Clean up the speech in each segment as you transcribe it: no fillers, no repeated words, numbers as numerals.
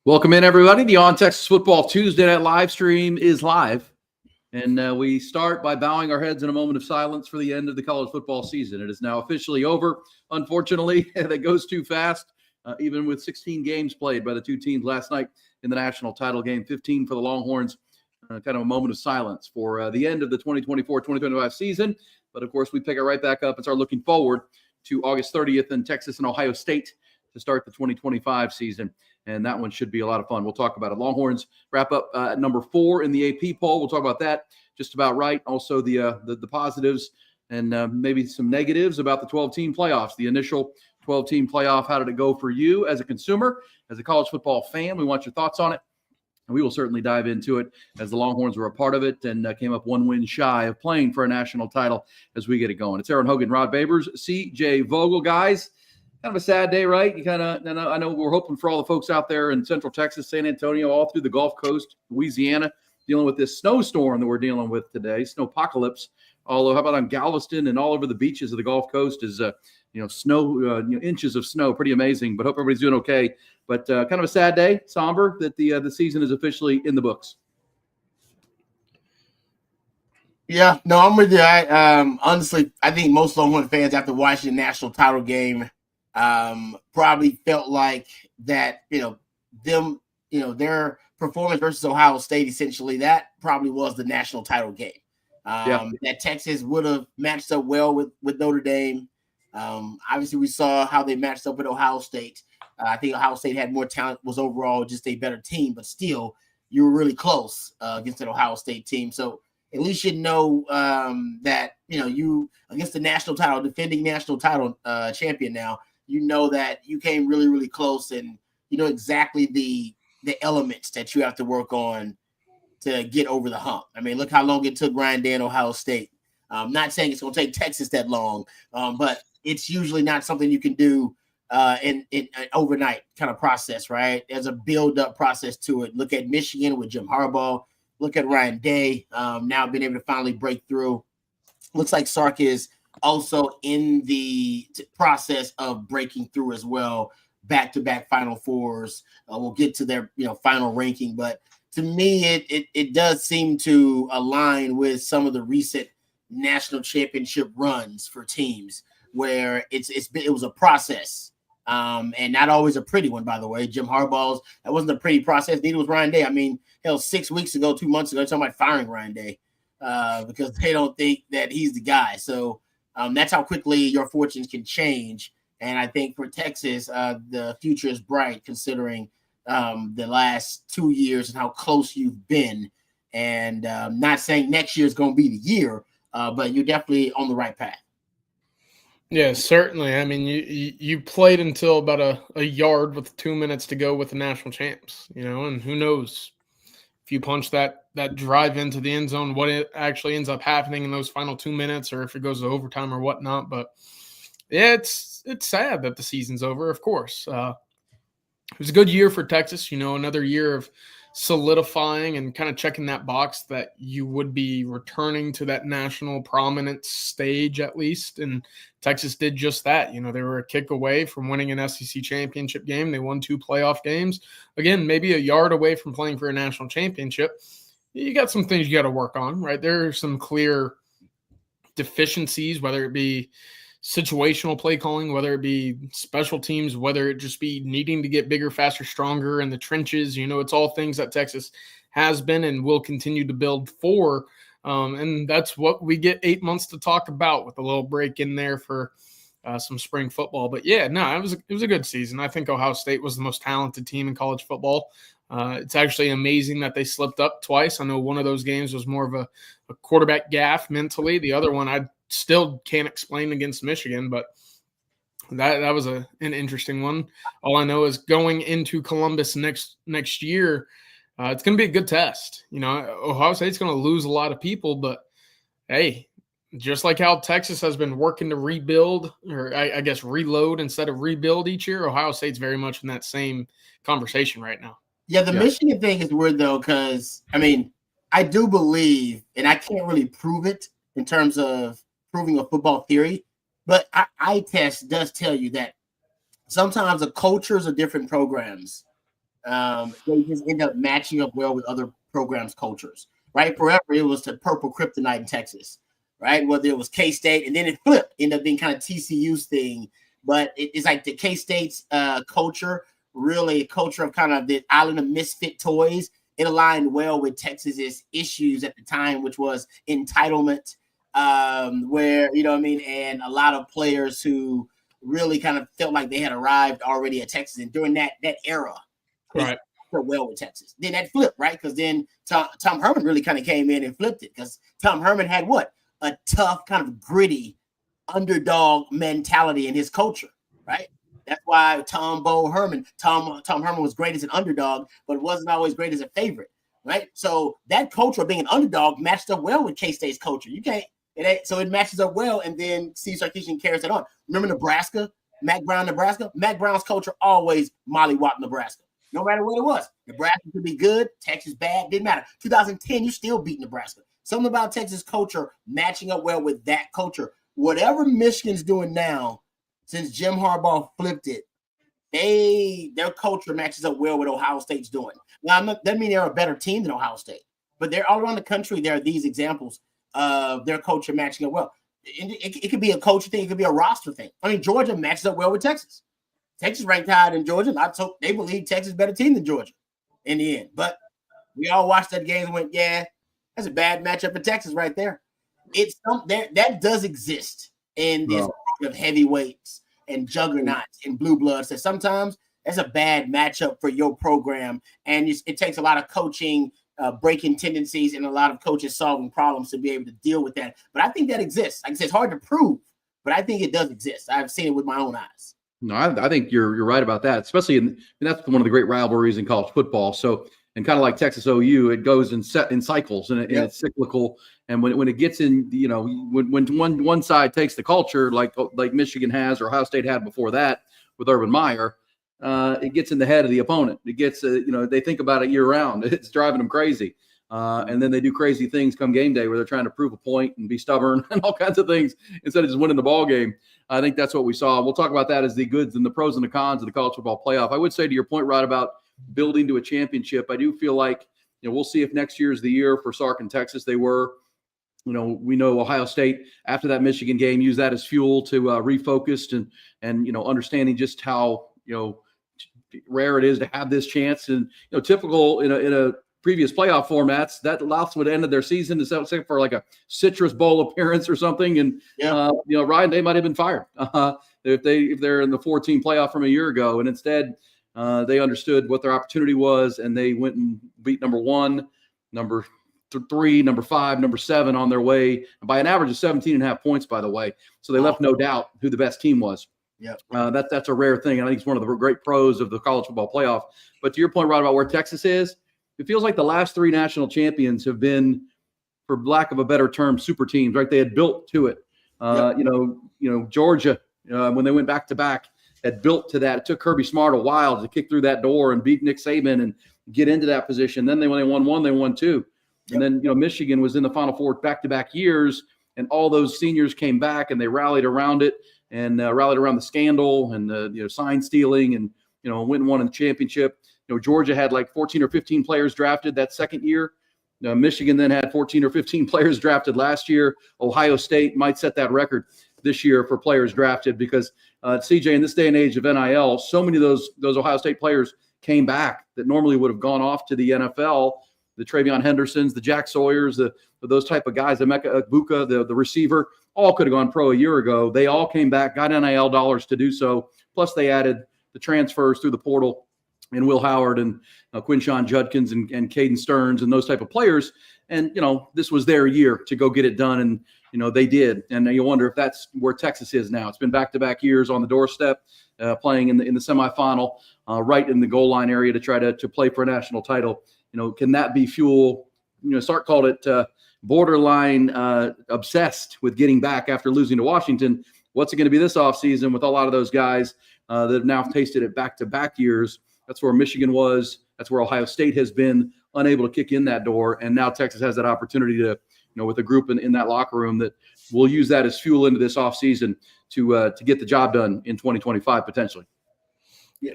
Welcome in, everybody. The On Texas Football Tuesday Night Live stream is live. And we start by bowing our heads in a moment of silence for the end of the college football season. It is now officially over. Unfortunately, that goes too fast, even with 16 games played by the two teams last night in the national title game, 15 for the Longhorns. Kind of a moment of silence for the end of the 2024-2025 season. But, of course, we pick it right back up and start looking forward to August 30th in Texas and Ohio State to start the 2025 season. And that one should be a lot of fun. We'll talk about it. Longhorns wrap up at number 4 in the AP poll. We'll talk about that just about right. Also the positives and maybe some negatives about the 12-team playoffs. The initial 12-team playoff, how did it go for you as a consumer, as a college football fan? We want your thoughts on it. And we will certainly dive into it as the Longhorns were a part of it and came up one win shy of playing for a national title as we get it going. It's Aaron Hogan, Rod Babers, C.J. Vogel. Guys, kind of a sad day, right? I know we're hoping for all the folks out there in Central Texas, San Antonio, all through the Gulf Coast, Louisiana, dealing with this snowstorm that we're dealing with today, snowpocalypse. Although, how about on Galveston and all over the beaches of the Gulf Coast is, snow, inches of snow, pretty amazing. But hope everybody's doing okay. But kind of a sad day, somber, that the season is officially in the books. Yeah, no, I'm with you. Honestly, I think most Longhorn fans, after watching the national title game, probably felt like that, their performance versus Ohio State, essentially, that probably was the national title game. That Texas would have matched up well with Notre Dame. Obviously, we saw how they matched up with Ohio State. I think Ohio State had more talent, was overall just a better team, but still, you were really close against an Ohio State team. So at least you know that, you against the national title, defending national title champion now, you know that you came really, really close, and you know exactly the elements that you have to work on to get over the hump. I mean, look how long it took Ryan Day and Ohio State. I'm not saying it's going to take Texas that long, but it's usually not something you can do in an overnight kind of process, right? There's a build-up process to it. Look at Michigan with Jim Harbaugh. Look at Ryan Day now being able to finally break through. Looks like Sark is also in the process of breaking through as well. Back-to-back Final Fours. We'll get to their final ranking, but to me, it does seem to align with some of the recent national championship runs for teams where it was a process, and not always a pretty one, by the way. Jim Harbaugh's, that wasn't a pretty process. Neither was Ryan Day. I mean, hell, 6 weeks ago, 2 months ago, they're talking about firing Ryan Day because they don't think that he's the guy. So that's how quickly your fortunes can change. And I think for Texas, the future is bright considering the last 2 years and how close you've been. And not saying next year is going to be the year, but you're definitely on the right path. Yeah, certainly. I mean, you played until about a yard with 2 minutes to go with the national champs, and who knows if you punch that drive into the end zone, what it actually ends up happening in those final 2 minutes, or if it goes to overtime or whatnot. But yeah, it's sad that the season's over, of course. It was a good year for Texas, another year of solidifying and kind of checking that box that you would be returning to that national prominence stage at least. And Texas did just that. They were a kick away from winning an SEC championship game. They won 2 playoff games. Again, maybe a yard away from playing for a national championship. You got some things you got to work on, right? There are some clear deficiencies, whether it be situational play calling, whether it be special teams, whether it just be needing to get bigger, faster, stronger in the trenches. It's all things that Texas has been and will continue to build for. And that's what we get 8 months to talk about with a little break in there for some spring football. But yeah, no, it was a good season. I think Ohio State was the most talented team in college football. It's actually amazing that they slipped up twice. I know one of those games was more of a quarterback gaffe mentally. The other one, I still can't explain against Michigan, but that was an interesting one. All I know is going into Columbus next year, it's going to be a good test. Ohio State's going to lose a lot of people, but hey, just like how Texas has been working to rebuild, or I guess reload instead of rebuild each year, Ohio State's very much in that same conversation right now. Yeah, the Michigan thing is weird, though, because, I mean, I do believe, and I can't really prove it in terms of proving a football theory, but eye test does tell you that sometimes the cultures of different programs they just end up matching up well with other programs' cultures, right? Forever, it was the purple kryptonite in Texas, right? Whether it was K-State, and then it flipped, ended up being kind of TCU's thing. But it's like the K-State's culture, really a culture of kind of the island of misfit toys. It aligned well with Texas's issues at the time, which was entitlement, where, you know what I mean, and a lot of players who really kind of felt like they had arrived already at Texas. And during that era, right, well with Texas. Then that flipped, right? Because then Tom Herman really kind of came in and flipped it, because Tom Herman had what? A tough, kind of gritty underdog mentality in his culture, right? That's why Tom Herman was great as an underdog, but wasn't always great as a favorite, right? So that culture of being an underdog matched up well with K-State's culture. So it matches up well, and then Steve Sarkisian carries it on. Remember Nebraska? Mac Brown, Nebraska? Mac Brown's culture always mollywop Nebraska. No matter what it was. Nebraska could be good, Texas bad, didn't matter. 2010, you still beat Nebraska. Something about Texas culture matching up well with that culture. Whatever Michigan's doing now, since Jim Harbaugh flipped it, their culture matches up well with Ohio State's doing. Now, that doesn't mean they're a better team than Ohio State, but they're all around the country. There are these examples of their culture matching up well. It could be a culture thing. It could be a roster thing. I mean, Georgia matches up well with Texas. Texas ranked higher than Georgia. They believe Texas is a better team than Georgia in the end. But we all watched that game and went, yeah, that's a bad matchup for Texas right there. That does exist in this of heavyweights and juggernauts and blue bloods, that sometimes that's a bad matchup for your program, and it takes a lot of coaching breaking tendencies and a lot of coaches solving problems to be able to deal with that. But I think that exists. Like I said, it's hard to prove, but I think it does exist. I've seen it with my own eyes. No, I think you're right about that, especially that's one of the gregreat rivalries in college football. So, and kind of like Texas OU, it goes in cycles, and it's cyclical. And when it gets in, you know, when one side takes the culture like Michigan has or Ohio State had before that with Urban Meyer, it gets in the head of the opponent. It gets, they think about it year round. It's driving them crazy. And then they do crazy things come game day where they're trying to prove a point and be stubborn and all kinds of things instead of just winning the ball game. I think that's what we saw. We'll talk about that as the goods and the pros and the cons of the college football playoff. I would say to your point, Rod, about building to a championship, I do feel like, we'll see if next year's the year for Sark and Texas. They were, we know Ohio State after that Michigan game used that as fuel to refocus and understanding just how, rare it is to have this chance. And, typical in a previous playoff formats, that loss would end of their season except for like a Citrus Bowl appearance or something. And, Ryan, they might have been fired if they're in the 14 playoff from a year ago. And instead they understood what their opportunity was, and they went and beat number 1, number 3, number 5, number 7 on their way by an average of 17.5 points, by the way. So they left no doubt who the best team was. Yeah, that's a rare thing. And I think it's one of the great pros of the college football playoff. But to your point, Rod, about where Texas is, it feels like the last 3 national champions have been, for lack of a better term, super teams, right? They had built to it. Georgia, when they went back to back, had built to that. It took Kirby Smart a while to kick through that door and beat Nick Saban and get into that position. Then when they won 1, they won 2. And then, Michigan was in the Final Four back-to-back years, and all those seniors came back and they rallied around it and rallied around the scandal and the sign stealing and, went and won in the championship. Georgia had like 14 or 15 players drafted that second year. Michigan then had 14 or 15 players drafted last year. Ohio State might set that record this year for players drafted because CJ, in this day and age of NIL, so many of those Ohio State players came back that normally would have gone off to the NFL. The Travion Hendersons, the Jack Sawyers, those type of guys, Emeka Egbuka, the receiver, all could have gone pro a year ago. They all came back, got NIL dollars to do so. Plus they added the transfers through the portal and Will Howard and Quinshon Judkins and Caden Stearns and those type of players. And, this was their year to go get it done. And, they did. And you wonder if that's where Texas is now. It's been back-to-back years on the doorstep, playing in the semifinal, right in the goal line area to try to play for a national title. Can that be fuel? Sark called it borderline obsessed with getting back after losing to Washington. What's it going to be this offseason with a lot of those guys that have now tasted it back-to-back years? That's where Michigan was. That's where Ohio State has been unable to kick in that door. And now Texas has that opportunity to, with a group in that locker room that will use that as fuel into this offseason to get the job done in 2025 potentially. Yeah,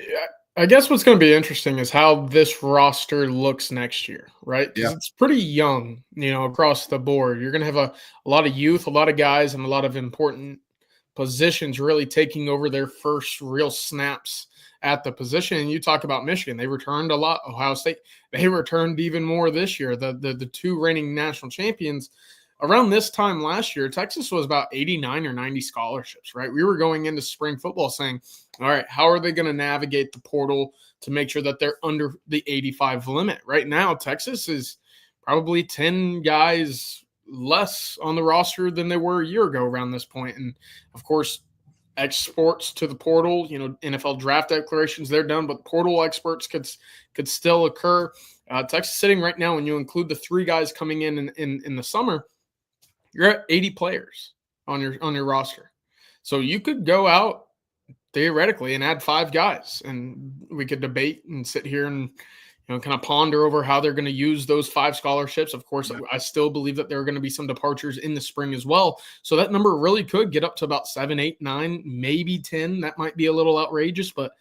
I guess what's going to be interesting is how this roster looks next year, right? Because Yeah. it's pretty young, across the board. You're going to have a lot of youth, a lot of guys, and a lot of important positions really taking over their first real snaps at the position. And you talk about Michigan, they returned a lot. Ohio State, they returned even more this year. The two reigning national champions. Around this time last year, Texas was about 89 or 90 scholarships, right? We were going into spring football saying, all right, how are they going to navigate the portal to make sure that they're under the 85 limit? Right now, Texas is probably 10 guys less on the roster than they were a year ago around this point. And of course, exports to the portal, NFL draft declarations, they're done, but portal experts could still occur. Texas sitting right now, when you include the 3 guys coming in the summer, you're at 80 players on your roster. So you could go out theoretically and add 5 guys, and we could debate and sit here and kind of ponder over how they're going to use those 5 scholarships. Of course, I still believe that there are going to be some departures in the spring as well. So that number really could get up to about 7, 8, 9, maybe 10. That might be a little outrageous, but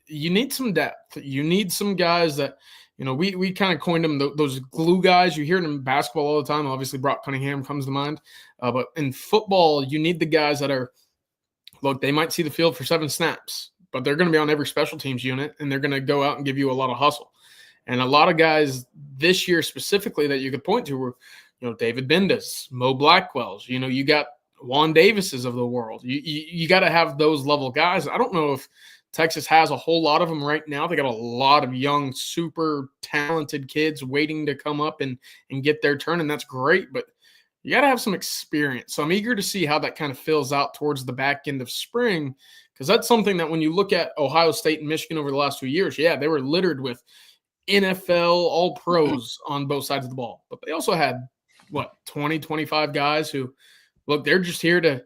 you need some depth. You need some guys that we kind of coined them those glue guys. You hear them in basketball all the time. Obviously, Brock Cunningham comes to mind. But in football, you need the guys that are, look, they might see the field for 7 snaps, but they're going to be on every special teams unit, and they're going to go out and give you a lot of hustle. And a lot of guys this year specifically that you could point to were, David Bendas, Mo Blackwells. You got Juan Davises of the world. You got to have those level guys. I don't know if Texas has a whole lot of them right now. They got a lot of young, super talented kids waiting to come up and get their turn, and that's great, but you got to have some experience. So I'm eager to see how that kind of fills out towards the back end of spring, because that's something that when you look at Ohio State and Michigan over the last 2 years, they were littered with NFL all-pros on both sides of the ball. But they also had, 20, 25 guys who, look, they're just here to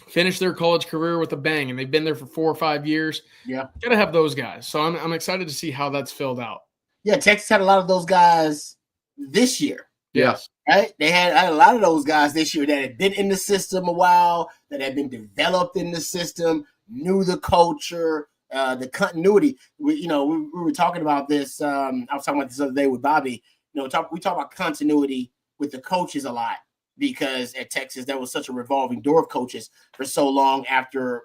finish their college career with a bang, and they've been there for 4 or 5 years. Yeah. Got to have those guys. So I'm excited to see how that's filled out. Yeah, Texas had a lot of those guys this year. Yes. Right? They had a lot of those guys this year that had been in the system a while, that had been developed in the system, knew the culture, the continuity. We were talking about this. I was talking about this the other day with Bobby. We talk about continuity with the coaches a lot, because at Texas there was such a revolving door of coaches for so long after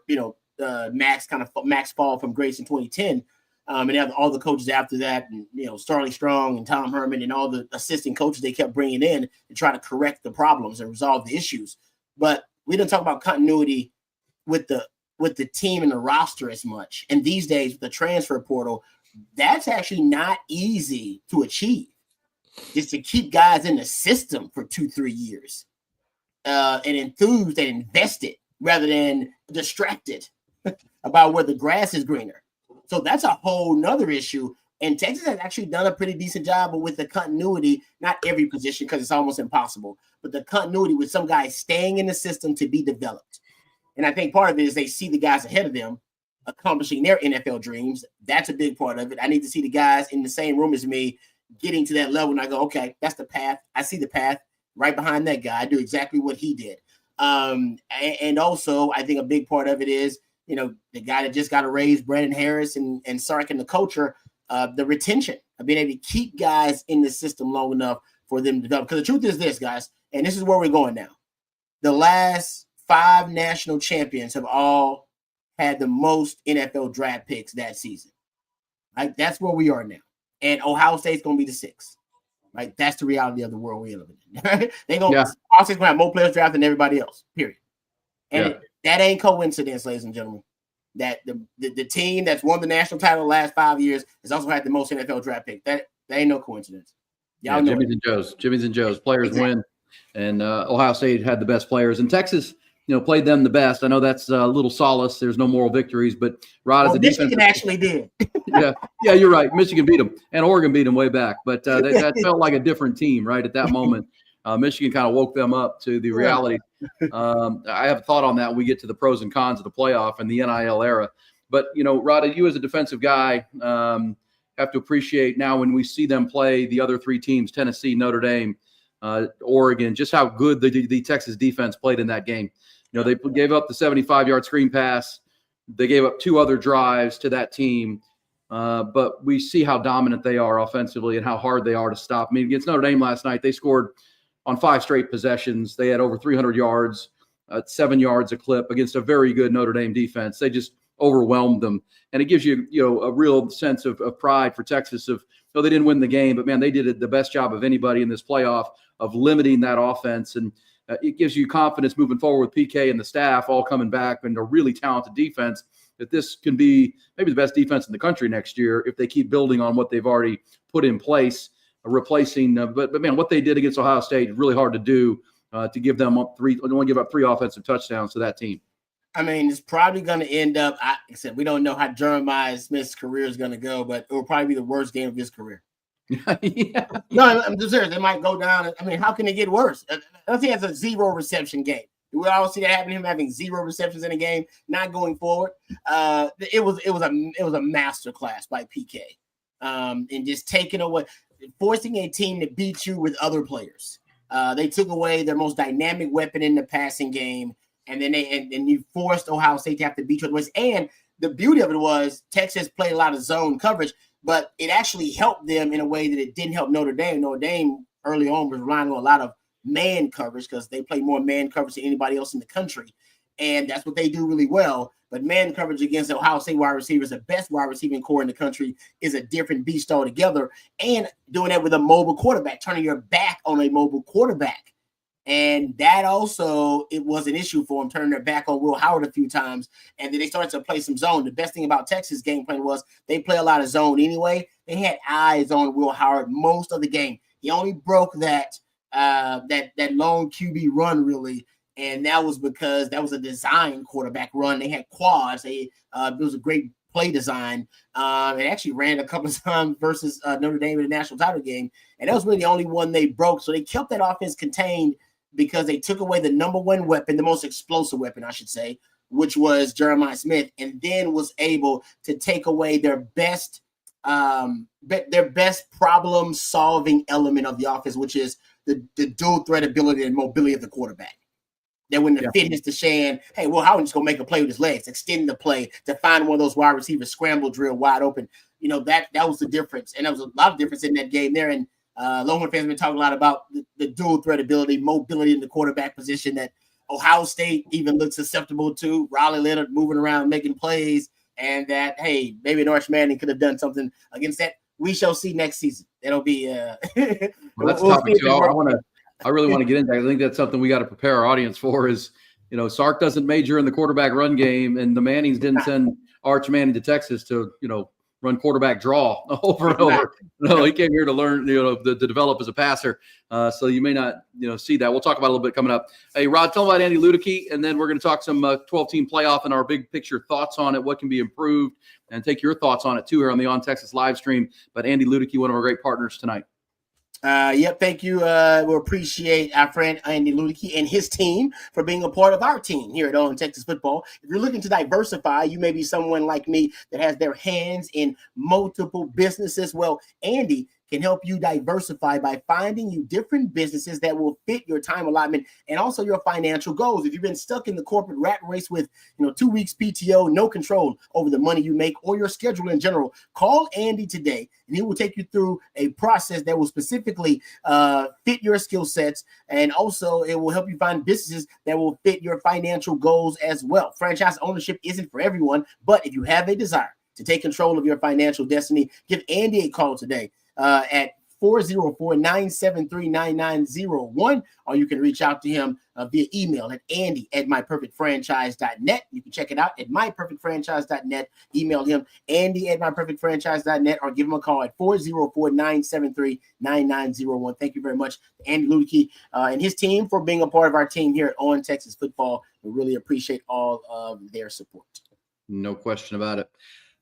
Max fall from grace in 2010. And they have all the coaches after that, and Starling Strong and Tom Herman and all the assistant coaches they kept bringing in to try to correct the problems and resolve the issues. But we didn't talk about continuity with the team and the roster as much. And these days, with the transfer portal, that's actually not easy to achieve. Just to keep guys in the system for 2-3 years, and enthused and invested rather than distracted about where the grass is greener. So that's a whole nother issue. And Texas has actually done a pretty decent job with the continuity, not every position because it's almost impossible, but the continuity with some guys staying in the system to be developed. And I think part of it is they see the guys ahead of them accomplishing their NFL dreams. That's a big part of it. I need to see the guys in the same room as me getting to that level. And I go, okay, that's the path. I see the path right behind that guy. I do exactly what he did. And also, I think a big part of it is, the guy that just got a raise, Brandon Harris and Sark and the culture, the retention of being able to keep guys in the system long enough for them to develop. Because the truth is this, guys, and this is where we're going now. The last 5 national champions have all had the most NFL draft picks that season. Right? That's where we are now. And Ohio State's going to be the 6th. Right? That's the reality of the world we're living in. Ohio State's going to have more players drafted than everybody else, period. And that ain't coincidence, ladies and gentlemen. That the team that's won the national title the last 5 years has also had the most NFL draft picks. That ain't no coincidence. Y'all know Jimmy's and Joe's. Players win. And Ohio State had the best players. And Texas, played them the best. I know that's a little solace. There's no moral victories, but Rod, as a Michigan actually did. yeah, you're right. Michigan beat them, and Oregon beat them way back. But that felt like a different team, right? At that moment, Michigan kind of woke them up to the reality. I have a thought on that when we get to the pros and cons of the playoff and the NIL era. But, Rod, you as a defensive guy have to appreciate now when we see them play the other 3 teams, Tennessee, Notre Dame, Oregon, just how good the Texas defense played in that game. They gave up the 75-yard screen pass. They gave up 2 other drives to that team. But we see how dominant they are offensively and how hard they are to stop. I mean, against Notre Dame last night, they scored on 5 straight possessions. They had over 300 yards, 7 yards a clip against a very good Notre Dame defense. They just overwhelmed them. And it gives you, a real sense of pride for Texas of, they didn't win the game, but man, they did the best job of anybody in this playoff of limiting that offense. And it gives you confidence moving forward with PK and the staff all coming back and a really talented defense, that this can be maybe the best defense in the country next year if they keep building on what they've already put in place, replacing. But man, what they did against Ohio State is really hard to do, to give them only give up 3 offensive touchdowns to that team. I mean, it's probably going to end up, except we don't know how Jeremiah Smith's career is going to go, but it will probably be the worst game of his career. Yeah. No, I'm just serious. It might go down. I mean, how can it get worse? Unless he has a 0 reception game. We all see that happen, him having 0 receptions in a game, not going forward. It was a master class by PK. And just taking away, forcing a team to beat you with other players. They took away their most dynamic weapon in the passing game. And then you forced Ohio State to have to beat you otherwise. And the beauty of it was Texas played a lot of zone coverage, but it actually helped them in a way that it didn't help Notre Dame. Notre Dame early on was relying on a lot of man coverage because they play more man coverage than anybody else in the country. And that's what they do really well. But man coverage against Ohio State wide receivers, the best wide receiving core in the country, is a different beast altogether. And doing that with a mobile quarterback, turning your back on a mobile quarterback. And that also, it was an issue for them, turning their back on Will Howard a few times. And then they started to play some zone. The best thing about Texas game plan was they play a lot of zone anyway. They had eyes on Will Howard most of the game. He only broke that long QB run, really. And that was because that was a design quarterback run. They had quads. It was a great play design. It actually ran a couple of times versus Notre Dame in the national title game. And that was really the only one they broke. So they kept that offense contained because they took away the number 1 weapon, the most explosive weapon, I should say, which was Jeremiah Smith, and then was able to take away their best problem-solving element of the offense, which is the dual threat ability and mobility of the quarterback. That when the fit hits the shan, hey, well, Howard's just going to make a play with his legs, extending the play to find one of those wide receivers, scramble drill wide open. That was the difference. And there was a lot of difference in that game there. And Longhorn fans have been talking a lot about the dual threat ability, mobility in the quarterback position that Ohio State even looks susceptible to. Riley Leonard moving around, making plays, and that, hey, maybe Arch Manning could have done something against that. We shall see next season. It'll be well, that's a topic too. I really want to get into that. I think that's something we got to prepare our audience for is, Sark doesn't major in the quarterback run game, and the Mannings didn't send Arch Manning to Texas to, run quarterback draw over and over. No, he came here to learn, to develop as a passer. So you may not, see that. We'll talk about it a little bit coming up. Hey, Rod, tell me about Andy Ludicky, and then we're going to talk some 12-team playoff and our big picture thoughts on it, what can be improved, and take your thoughts on it too here on the On Texas live stream. But Andy Ludicky, one of our great partners tonight. Thank you. We appreciate our friend Andy Ludicky and his team for being a part of our team here at On Texas Football. If you're looking to diversify, you may be someone like me that has their hands in multiple businesses. Well, Andy can help you diversify by finding you different businesses that will fit your time allotment and also your financial goals. If you've been stuck in the corporate rat race with 2 weeks PTO, no control over the money you make or your schedule in general, call Andy today and he will take you through a process that will specifically fit your skill sets, and also it will help you find businesses that will fit your financial goals as well. Franchise ownership isn't for everyone, but if you have a desire to take control of your financial destiny, give Andy a call today at 404-973-9901, or you can reach out to him via email at andy@myperfectfranchise.net. You can check it out at myperfectfranchise.net. Email him andy@myperfectfranchise.net, or give him a call at 404-973-9901. Thank you very much, Andy Ludicky and his team, for being a part of our team here at On Texas Football. We really appreciate all of their support. No question about it.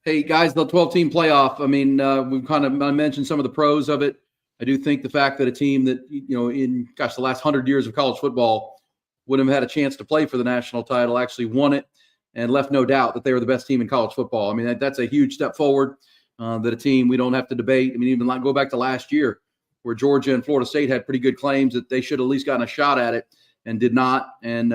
Hey, guys, the 12-team playoff, I mean, we've kind of mentioned some of the pros of it. I do think the fact that a team that, in, the last 100 years of college football wouldn't have had a chance to play for the national title actually won it and left no doubt that they were the best team in college football. I mean, that's a huge step forward that a team we don't have to debate. I mean, even go back to last year where Georgia and Florida State had pretty good claims that they should have at least gotten a shot at it and did not. And,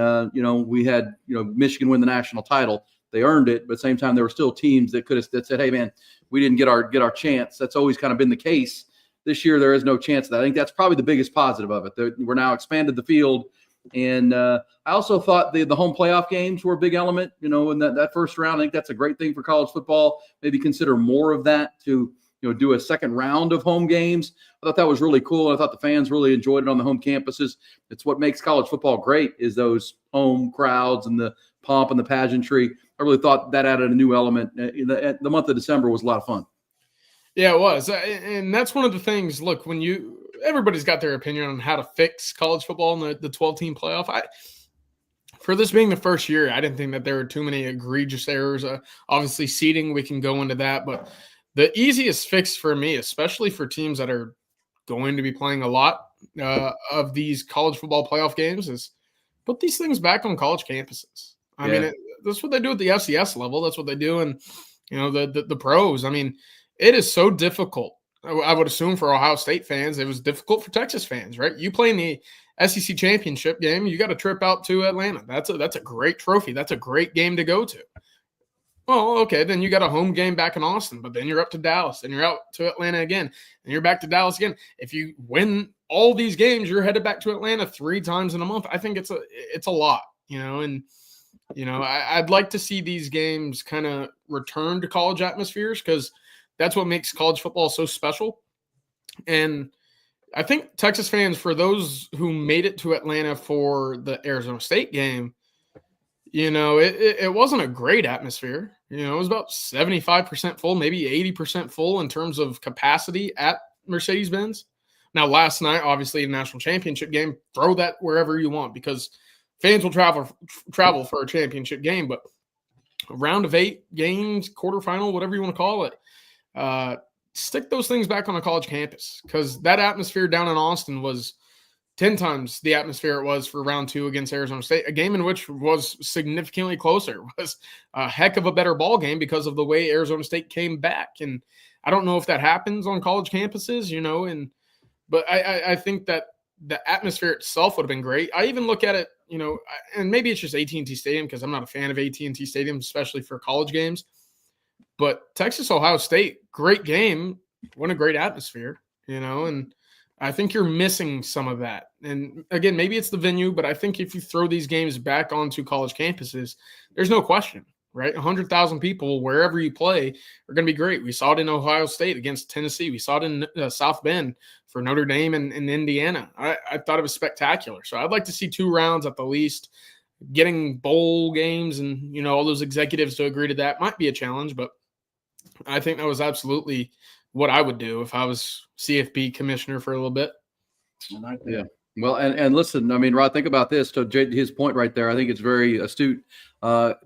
we had, Michigan win the national title. they earned it, but at the same time, there were still teams that that said, hey, man, we didn't get our chance. That's always kind of been the case. This year, there is no chance of that. I think that's probably the biggest positive of it. We're now expanded the field. And I also thought the home playoff games were a big element, in that first round. I think that's a great thing for college football. Maybe consider more of that to, do a second round of home games. I thought that was really cool. I thought the fans really enjoyed it on the home campuses. It's what makes college football great is those home crowds and the pomp and the pageantry. I really thought that added a new element. The month of December was a lot of fun. Yeah, it was. And that's one of the things, look, everybody's got their opinion on how to fix college football in the 12-team playoff. For this being the first year, I didn't think that there were too many egregious errors. Obviously, seeding, we can go into that. But the easiest fix for me, especially for teams that are going to be playing a lot of these college football playoff games, is put these things back on college campuses. I mean, that's what they do at the FCS level. That's what they do in, the pros. I mean, it is so difficult. I would assume for Ohio State fans, it was difficult for Texas fans, right? You play in the SEC championship game, you got to trip out to Atlanta. That's a great trophy. That's a great game to go to. Well, okay, then you got a home game back in Austin, but then you're up to Dallas, and you're out to Atlanta again, and you're back to Dallas again. If you win all these games, you're headed back to Atlanta 3 times in a month. I think it's a lot, and I'd like to see these games kind of return to college atmospheres because that's what makes college football so special. And I think Texas fans, for those who made it to Atlanta for the Arizona State game, it wasn't a great atmosphere. It was about 75% full, maybe 80% full in terms of capacity at Mercedes-Benz. Now, last night, obviously, a national championship game, throw that wherever you want because fans will travel for a championship game. But a round of 8 games, quarterfinal, whatever you want to call it, stick those things back on a college campus because that atmosphere down in Austin was 10 times the atmosphere it was for round 2 against Arizona State, a game in which was significantly closer. It was a heck of a better ball game because of the way Arizona State came back. And I don't know if that happens on college campuses, but I think that the atmosphere itself would have been great. I even look at it, and maybe it's just AT&T Stadium because I'm not a fan of AT&T Stadium, especially for college games. But Texas-Ohio State, great game, what a great atmosphere, and I think you're missing some of that. And again, maybe it's the venue, but I think if you throw these games back onto college campuses, there's no question, right? 100,000 people wherever you play are going to be great. We saw it in Ohio State against Tennessee. We saw it in South Bend for Notre Dame and Indiana. I thought it was spectacular. So I'd like to see 2 rounds at the least. Getting bowl games and, all those executives to agree to that might be a challenge, but I think that was absolutely what I would do if I was CFP commissioner for a little bit. Yeah. Well, and listen, I mean, Rod, think about this. To his point right there, I think it's very astute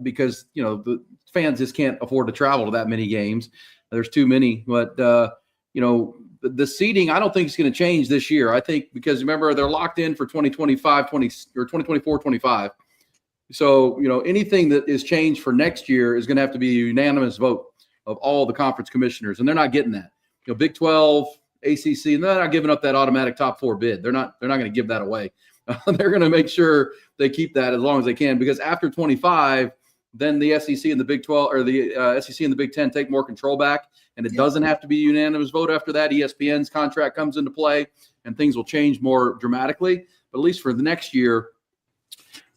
because, the fans just can't afford to travel to that many games. There's too many. But, the seating, I don't think it's going to change this year. I think because, remember, they're locked in for 2025, 2024, 25. So, anything that is changed for next year is going to have to be a unanimous vote of all the conference commissioners, and they're not getting that. Big 12, ACC, and they're not giving up that automatic top 4 bid. They're not going to give that away. They're going to make sure they keep that as long as they can because after 25, then the SEC and the Big 12 or the SEC and the Big 10 take more control back, and it doesn't have to be a unanimous vote after that. ESPN's contract comes into play, and things will change more dramatically. But at least for the next year,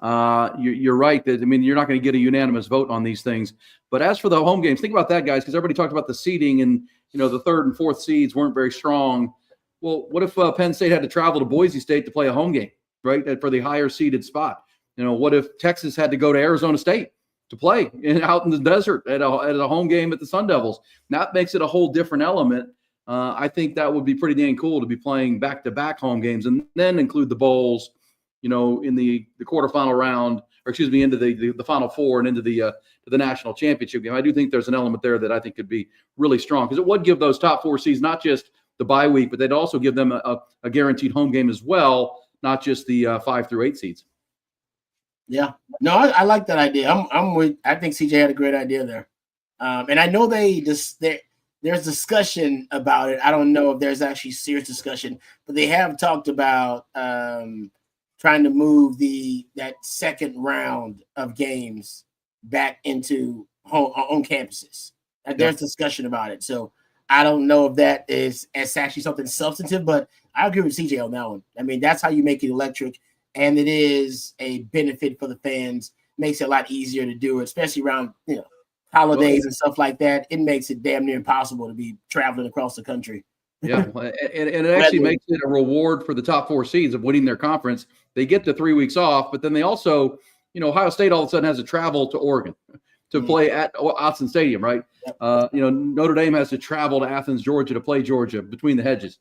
you're right that you're not going to get a unanimous vote on these things. But as for the home games, think about that, guys, because everybody talked about the seeding and the 3rd and 4th seeds weren't very strong. Well, what if Penn State had to travel to Boise State to play a home game, right, for the higher seeded spot? What if Texas had to go to Arizona State to play out in the desert at a home game at the Sun Devils? That makes it a whole different element. I think that would be pretty dang cool to be playing back-to-back home games and then include the bowls, in the quarterfinal round, or excuse me, into the Final Four and into the national championship game. I do think there's an element there that I think could be really strong because it would give those top 4 seeds not just the bye week, but they'd also give them a guaranteed home game as well, not just the 5 through 8 seeds. Yeah, no, I like that idea. I'm with. I think CJ had a great idea there, and I know there's discussion about it. I don't know if there's actually serious discussion, but they have talked about trying to move that second round of games back into on campuses. There's discussion about it. So I don't know if that is actually something substantive, but I agree with CJ on that one. I mean, that's how you make it electric, and it is a benefit for the fans. Makes it a lot easier to do, especially around holidays and stuff like that. It makes it damn near impossible to be traveling across the country. Yeah, and it actually makes it a reward for the top 4 seeds of winning their conference. They get the 3 weeks off, but then they also, Ohio State all of a sudden has to travel to Oregon to play at Autzen Stadium, right? Yep. Notre Dame has to travel to Athens, Georgia to play Georgia between the hedges.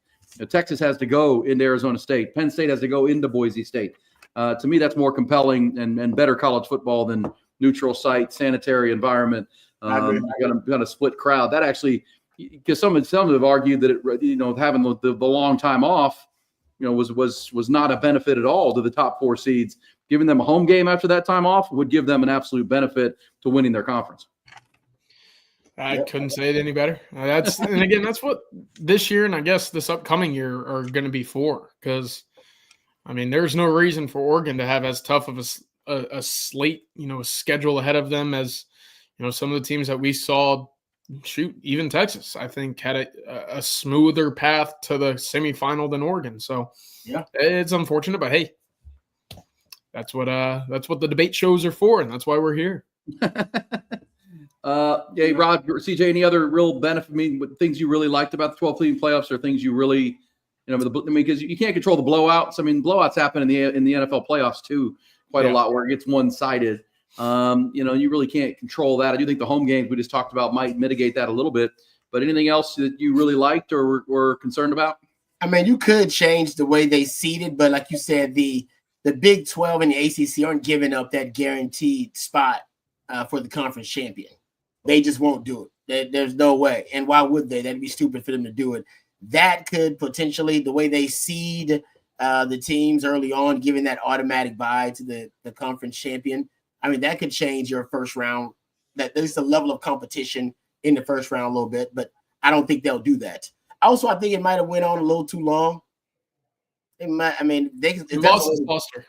Texas has to go into Arizona State. Penn State has to go into Boise State. To me, that's more compelling and better college football than neutral site, sanitary environment, kind of split crowd. That actually, because some have argued that having the long time off, was not a benefit at all to the top 4 seeds. Giving them a home game after that time off would give them an absolute benefit to winning their conference. I couldn't say it any better. And again, that's what this year and I guess this upcoming year are going to be for. Because, I mean, there's no reason for Oregon to have as tough of a slate, a schedule ahead of them as, some of the teams that we saw. Shoot, even Texas, I think, had a smoother path to the semifinal than Oregon. So, it's unfortunate, but hey, that's what the debate shows are for, and that's why we're here. Rob, CJ, any other real benefit? I mean, things you really liked about the 12-team playoffs, or things you really, because you can't control the blowouts. I mean, blowouts happen in the NFL playoffs too, quite a lot, where it gets one-sided. You really can't control that. I do think the home games we just talked about might mitigate that a little bit. But anything else that you really liked or were concerned about? I mean, you could change the way they seeded, but like you said, the Big 12 and the ACC aren't giving up that guaranteed spot for the conference champion. They just won't do it. There's no way. And why would they? That'd be stupid for them to do it. That could potentially, the way they seed the teams early on, giving that automatic bye to the conference champion, I mean, that could change your first round. There's the level of competition in the first round a little bit, but I don't think they'll do that. Also, I think it might have went on a little too long. It might. I mean, Buster.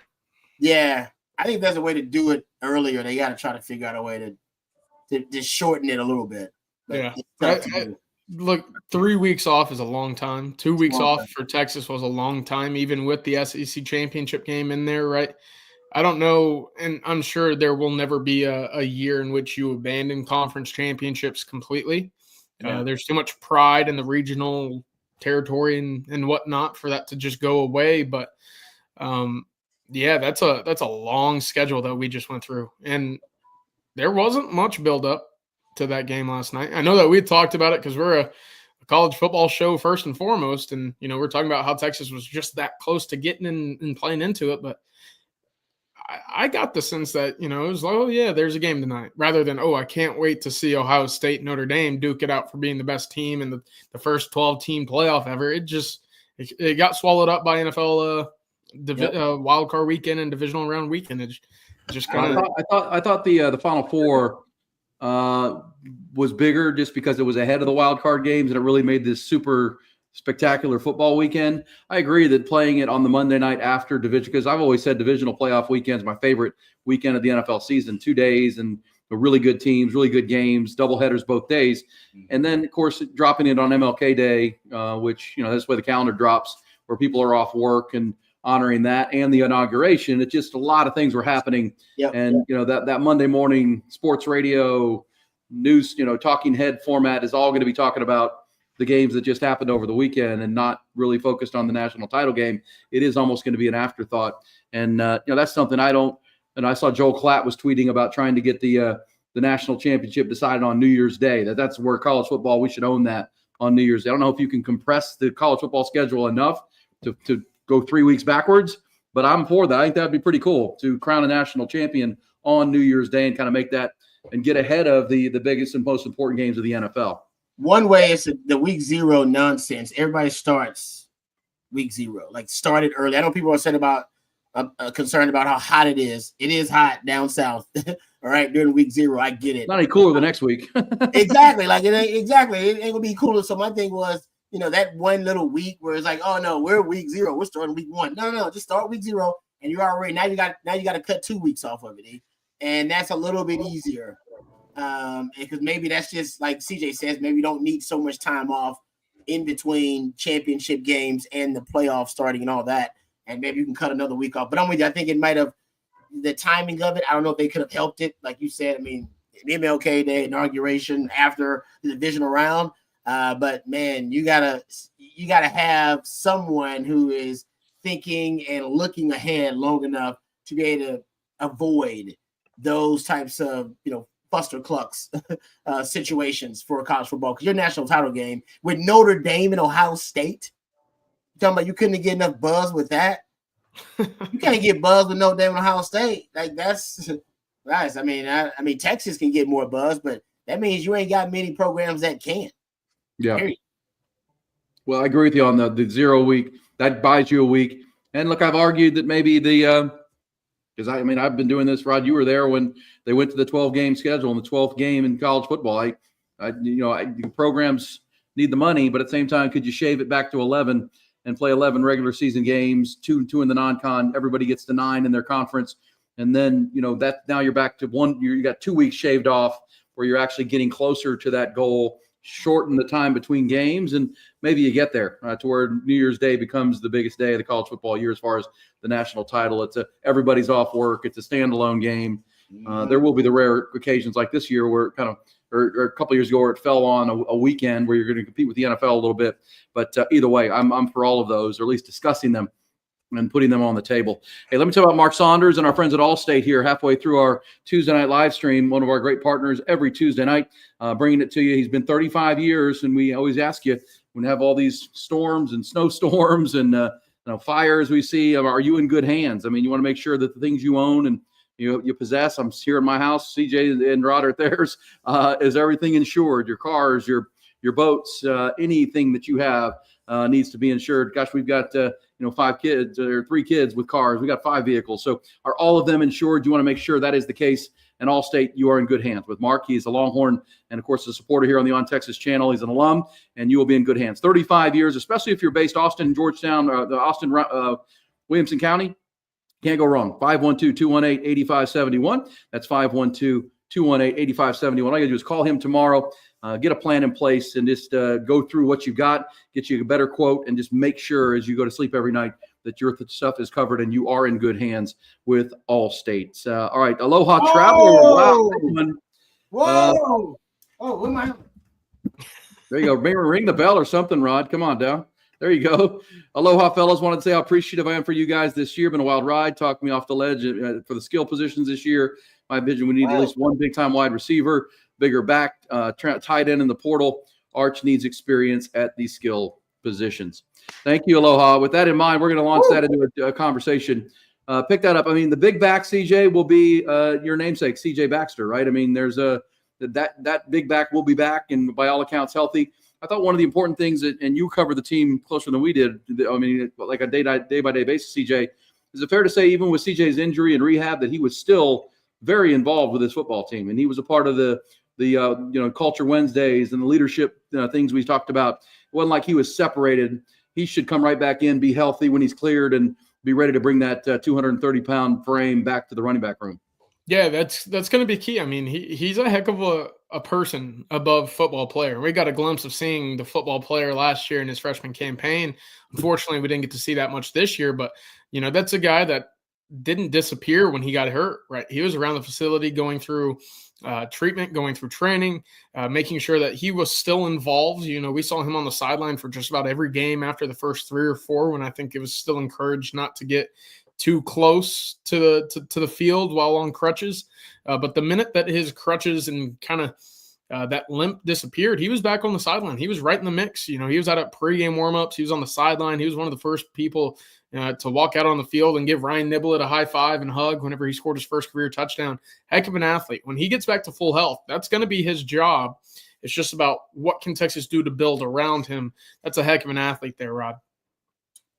Yeah, I think there's a way to do it earlier. They got to try to figure out a way to shorten it a little bit. But look, 3 weeks off is a long time. 2 weeks off for Texas was a long time, even with the SEC championship game in there, right? I don't know, and I'm sure there will never be a year in which you abandon conference championships completely. Yeah. There's too much pride in the regional territory and whatnot for that to just go away. But that's a long schedule that we just went through, and there wasn't much build up to that game last night. I know that we talked about it because we're a college football show first and foremost, and we're talking about how Texas was just that close to getting in and playing into it, but I got the sense that, it was like, oh, yeah, there's a game tonight, rather than, I can't wait to see Ohio State, Notre Dame duke it out for being the best team in the first 12-team playoff ever. It got swallowed up by NFL wild card weekend and divisional round weekend. It just kind of. I thought the Final Four was bigger just because it was ahead of the wild card games, and it really made this super spectacular football weekend. I agree that playing it on the Monday night after division, because I've always said divisional playoff weekend is my favorite weekend of the NFL season. 2 days and really good teams, really good games, double headers both days. And then, of course, dropping it on MLK Day, which, that's the way the calendar drops, where people are off work and honoring that, and the inauguration. It's just a lot of things were happening. Yep. And, that Monday morning sports radio news, talking head format is all going to be talking about the games that just happened over the weekend and not really focused on the national title game. It is almost going to be an afterthought. And, that's something I saw Joel Klatt was tweeting about trying to get the national championship decided on New Year's Day. That's where college football, we should own that on New Year's Day. I don't know if you can compress the college football schedule enough to go 3 weeks backwards, but I'm for that. I think that'd be pretty cool to crown a national champion on New Year's Day and kind of make that and get ahead of the biggest and most important games of the NFL. One way is the week 0 nonsense. Everybody starts week 0, like started early. I know people are saying about concerned about how hot it is. It is hot down south. All right, during week 0, I get it. Not any cooler the next week. Exactly, like it ain't gonna be cooler. So my thing was, that one little week where it's like, oh no, we're week 0, we're starting week 1. No, just start week 0, and you're already now you got to cut 2 weeks off of it. and that's a little bit easier. Because maybe that's just like CJ says, maybe you don't need so much time off in between championship games and the playoffs starting and all that, and maybe you can cut another week off. But I'm with you. I think it might have the timing of it. I don't know if they could have helped it, like you said. I mean, MLK Day inauguration after the divisional round. But man, you gotta have someone who is thinking and looking ahead long enough to be able to avoid those types of Buster Clucks situations for college football, because your national title game with Notre Dame and Ohio State, you're talking about you couldn't get enough buzz with that. You can't get buzz with Notre Dame and Ohio State. Like that's nice. I mean, Texas can get more buzz, but that means you ain't got many programs that can. Yeah. Period. Well, I agree with you on the 0 week. That buys you a week. And look, I've argued that maybe because I've been doing this, Rod. You were there when they went to the 12-game schedule and the 12th game in college football. Programs need the money, but at the same time, could you shave it back to 11 and play 11 regular season games, two in the non-con? Everybody gets to 9 in their conference, and then that now you're back to one. You got 2 weeks shaved off, where you're actually getting closer to that goal. Shorten the time between games, and maybe you get there to where New Year's Day becomes the biggest day of the college football year as far as the national title. Everybody's off work. It's a standalone game. There will be the rare occasions like this year where or a couple of years ago where it fell on a weekend where you're going to compete with the NFL a little bit. But either way, I'm for all of those, or at least discussing them and putting them on the table. Hey, let me tell you about Mark Saunders and our friends at Allstate here halfway through our Tuesday night live stream, one of our great partners every Tuesday night, bringing it to you. He's been 35 years, and we always ask you, when we have all these storms and snowstorms and fires we see, are you in good hands? I mean, you want to make sure that the things you own and you possess, I'm here in my house, CJ and Rod are at theirs, is everything insured? Your cars, your boats, anything that you have needs to be insured. Gosh, we've got 5 kids or 3 kids with cars. We got 5 vehicles. So are all of them insured? You want to make sure that is the case. And Allstate, you are in good hands with Mark. He's a Longhorn and, of course, a supporter here on the On Texas channel. He's an alum, and you will be in good hands. 35 years, especially if you're based Austin, Georgetown, Williamson County. Can't go wrong. 512-218-8571. That's 512-218-8571. All you got to do is call him tomorrow. Get a plan in place and just go through what you've got, get you a better quote, and just make sure as you go to sleep every night that your stuff is covered and you are in good hands with Allstate. All right, Aloha Traveler. Wow. Whoa. What am I? There you go. Ring the bell or something, Rod. Come on down. There you go. Aloha, fellas. Wanted to say how appreciative I am for you guys this year. Been a wild ride. Talked me off the ledge for the skill positions this year. My vision, we need at least one big-time wide receiver, bigger back, tight end in the portal. Arch needs experience at these skill positions. Thank you, Aloha. With that in mind, we're going to launch that into a conversation. Pick that up. I mean, the big back, CJ, will be your namesake, CJ Baxter, right? I mean, there's that big back will be back and by all accounts healthy. I thought one of the important things and you cover the team closer than we did. I mean, like a day-by-day basis, CJ, is it fair to say even with CJ's injury and rehab that he was still very involved with his football team, and he was a part of the Culture Wednesdays and the leadership things we talked about? It wasn't like he was separated. He should come right back in, be healthy when he's cleared, and be ready to bring that 230-pound frame back to the running back room. Yeah, that's going to be key. I mean, he's a heck of a person above football player. We got a glimpse of seeing the football player last year in his freshman campaign. Unfortunately, we didn't get to see that much this year, but that's a guy that didn't disappear when he got hurt, right? He was around the facility going through treatment, going through training, making sure that he was still involved. We saw him on the sideline for just about every game after the first 3 or 4, when I think it was still encouraged not to get too close to the field while on crutches. But the minute that his crutches and kind of that limp disappeared, he was back on the sideline. He was right in the mix. He was out at pregame warmups. He was on the sideline. He was one of the first people to walk out on the field and give Ryan Niblett a high five and hug whenever he scored his first career touchdown. Heck of an athlete. When he gets back to full health, that's going to be his job. It's just about what can Texas do to build around him. That's a heck of an athlete there, Rod.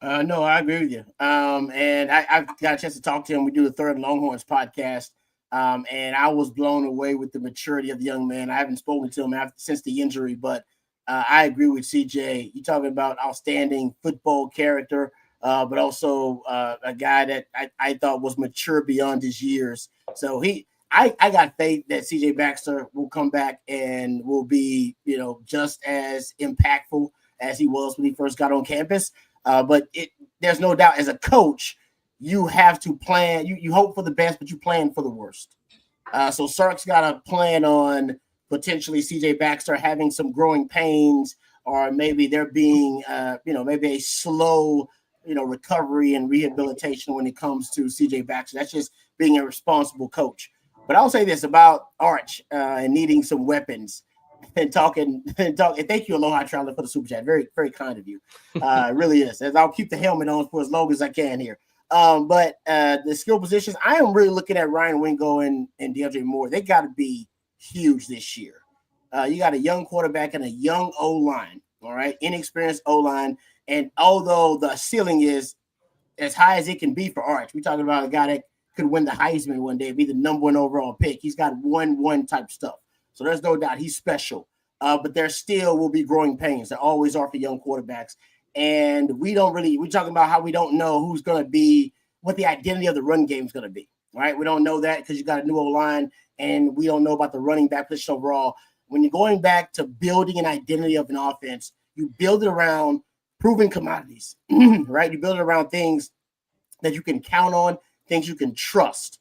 No, I agree with you. And I've got a chance to talk to him. We do the Third Longhorns podcast. And I was blown away with the maturity of the young man. I haven't spoken to him since the injury, but I agree with CJ. You're talking about outstanding football character, but also a guy that I thought was mature beyond his years. So I got faith that CJ Baxter will come back and will be, just as impactful as he was when he first got on campus. But there's no doubt as a coach, you have to plan. You hope for the best, but you plan for the worst. So Sark's got a plan on potentially CJ Baxter having some growing pains, or maybe there being, maybe a slow, recovery and rehabilitation when it comes to CJ Baxter. That's just being a responsible coach. But I'll say this about Arch and needing some weapons and talking. And thank you, Aloha Traveler, for the super chat. Very, very kind of you. It really is. As I'll keep the helmet on for as long as I can here. But the skill positions, I am really looking at Ryan Wingo and DeAndre Moore. They got to be huge this year. You got a young quarterback and a young O-line, all right, inexperienced O-line. And although the ceiling is as high as it can be for Arch, we're talking about a guy that could win the Heisman one day, be the number 1 overall pick. He's got 1-1 type stuff. So there's no doubt he's special. But there still will be growing pains. There always are for young quarterbacks. And we're talking about how we don't know who's going to be, what the identity of the run game is going to be, right? We don't know that because you got a new O-line, and we don't know about the running back position overall. When you're going back to building an identity of an offense, you build it around proven commodities, right? You build it around things that you can count on, things you can trust.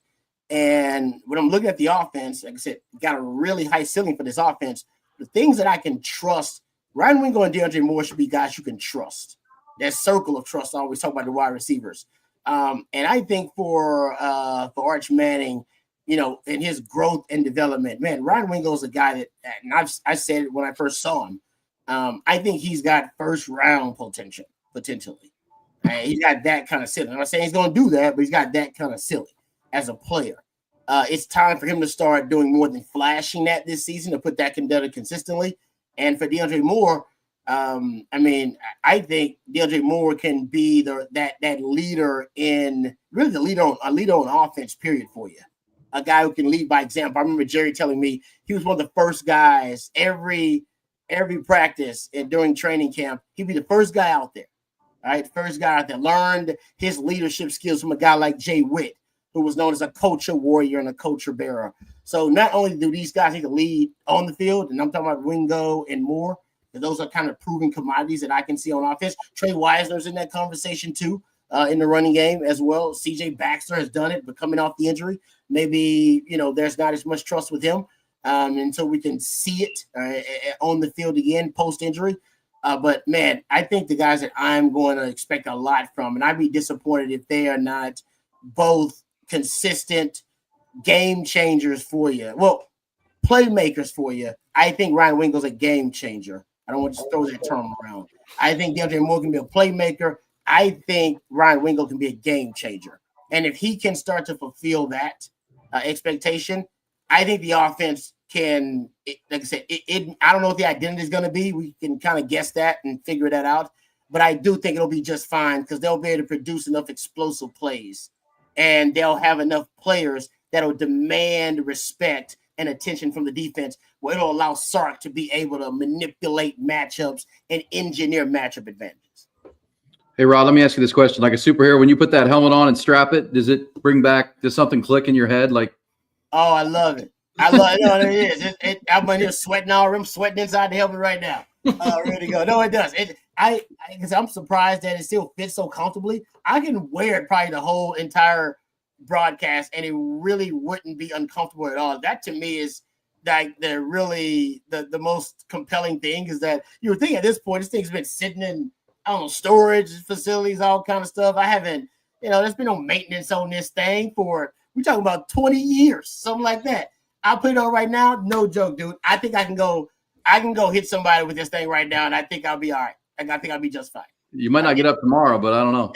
And when I'm looking at the offense, like I said, got a really high ceiling for this offense. The things that I can trust, Ryan Wingo and DeAndre Moore should be guys you can trust. That circle of trust, I always talk about the wide receivers. And I think for Arch Manning, in his growth and development, man, Ryan Wingo is a guy that, and I said it when I first saw him, I think he's got first round potentially. He's got that kind of ceiling. I'm not saying he's going to do that, but he's got that kind of ceiling as a player. It's time for him to start doing more than flashing that this season, to put that together consistently. And for DeAndre Moore, I think DeAndre Moore can be that leader in really the leader on offense, period, for you. A guy who can lead by example. I remember Jerry telling me he was one of the first guys every practice and during training camp. He'd be the first guy out there. All right, first guy out there, learned his leadership skills from a guy like Jay Witt, who was known as a culture warrior and a culture bearer. So not only do these guys need to lead on the field, and I'm talking about Wingo and Moore, and those are kind of proven commodities that I can see on offense. Trey Wisner's in that conversation too, in the running game as well. CJ Baxter has done it, but coming off the injury, maybe there's not as much trust with him until we can see it on the field again post-injury. But, man, I think the guys that I'm going to expect a lot from, and I'd be disappointed if they are not both consistent game changers for you. Well, playmakers for you. I think Ryan Wingo's a game changer. I don't want to throw that term around. I think DeAndre Moore can be a playmaker. I think Ryan Wingo can be a game changer. And if he can start to fulfill that expectation, I think the offense can, like I said, I don't know what the identity is going to be. We can kind of guess that and figure that out. But I do think it'll be just fine because they'll be able to produce enough explosive plays, and they'll have enough players that'll demand respect and attention from the defense, where it'll allow Sark to be able to manipulate matchups and engineer matchup advantages. Hey, Rod, let me ask you this question. Like a superhero, when you put that helmet on and strap it, does something click in your head? Like, oh, I love it. I love it. It is. I'm in here sweating all. I'm sweating inside the helmet right now. Ready to go. No, it does. I'm surprised that it still fits so comfortably. I can wear it probably the whole entire broadcast, and it really wouldn't be uncomfortable at all. That to me is like the most compelling thing, is that you would think at this point this thing's been sitting in storage facilities, all kind of stuff. I haven't, there's been no maintenance on this thing for, we're talking about 20 years, something like that. I'll put it on right now. No joke, dude. I think I can go hit somebody with this thing right now, and I think I'll be all right. I think I'll be just fine. You might not get up tomorrow, but I don't know.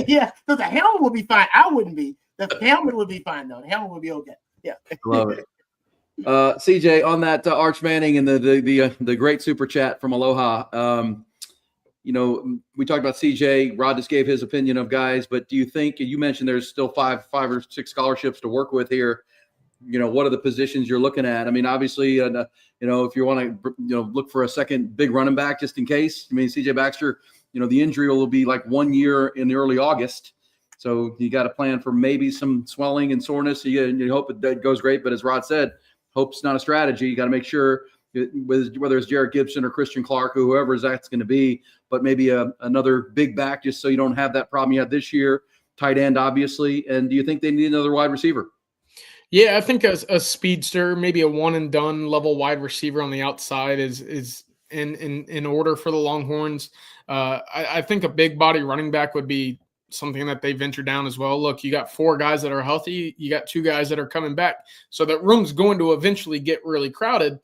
Yeah, so the helmet will be fine. I wouldn't be. The helmet would be fine, though. The helmet would be okay. Yeah. Love it. CJ, on that Arch Manning and the great super chat from Aloha, we talked about CJ. Rod just gave his opinion of guys, but do you think, you mentioned there's still five or six scholarships to work with here. What are the positions you're looking at? I mean, obviously, if you want to, look for a second big running back just in case. I mean, CJ Baxter, the injury will be like 1 year in early August. So you got to plan for maybe some swelling and soreness. You hope it goes great. But as Rod said, hope's not a strategy. You got to make sure, whether it's Jarrett Gibson or Christian Clark or whoever that's going to be, but maybe another big back just so you don't have that problem you had this year. Tight end, obviously. And do you think they need another wide receiver? Yeah, I think a speedster, maybe a one and done level wide receiver on the outside is in order for the Longhorns. I think a big body running back would be something that they venture down as well. Look, you got 4 guys that are healthy. You got 2 guys that are coming back. So that room's going to eventually get really crowded,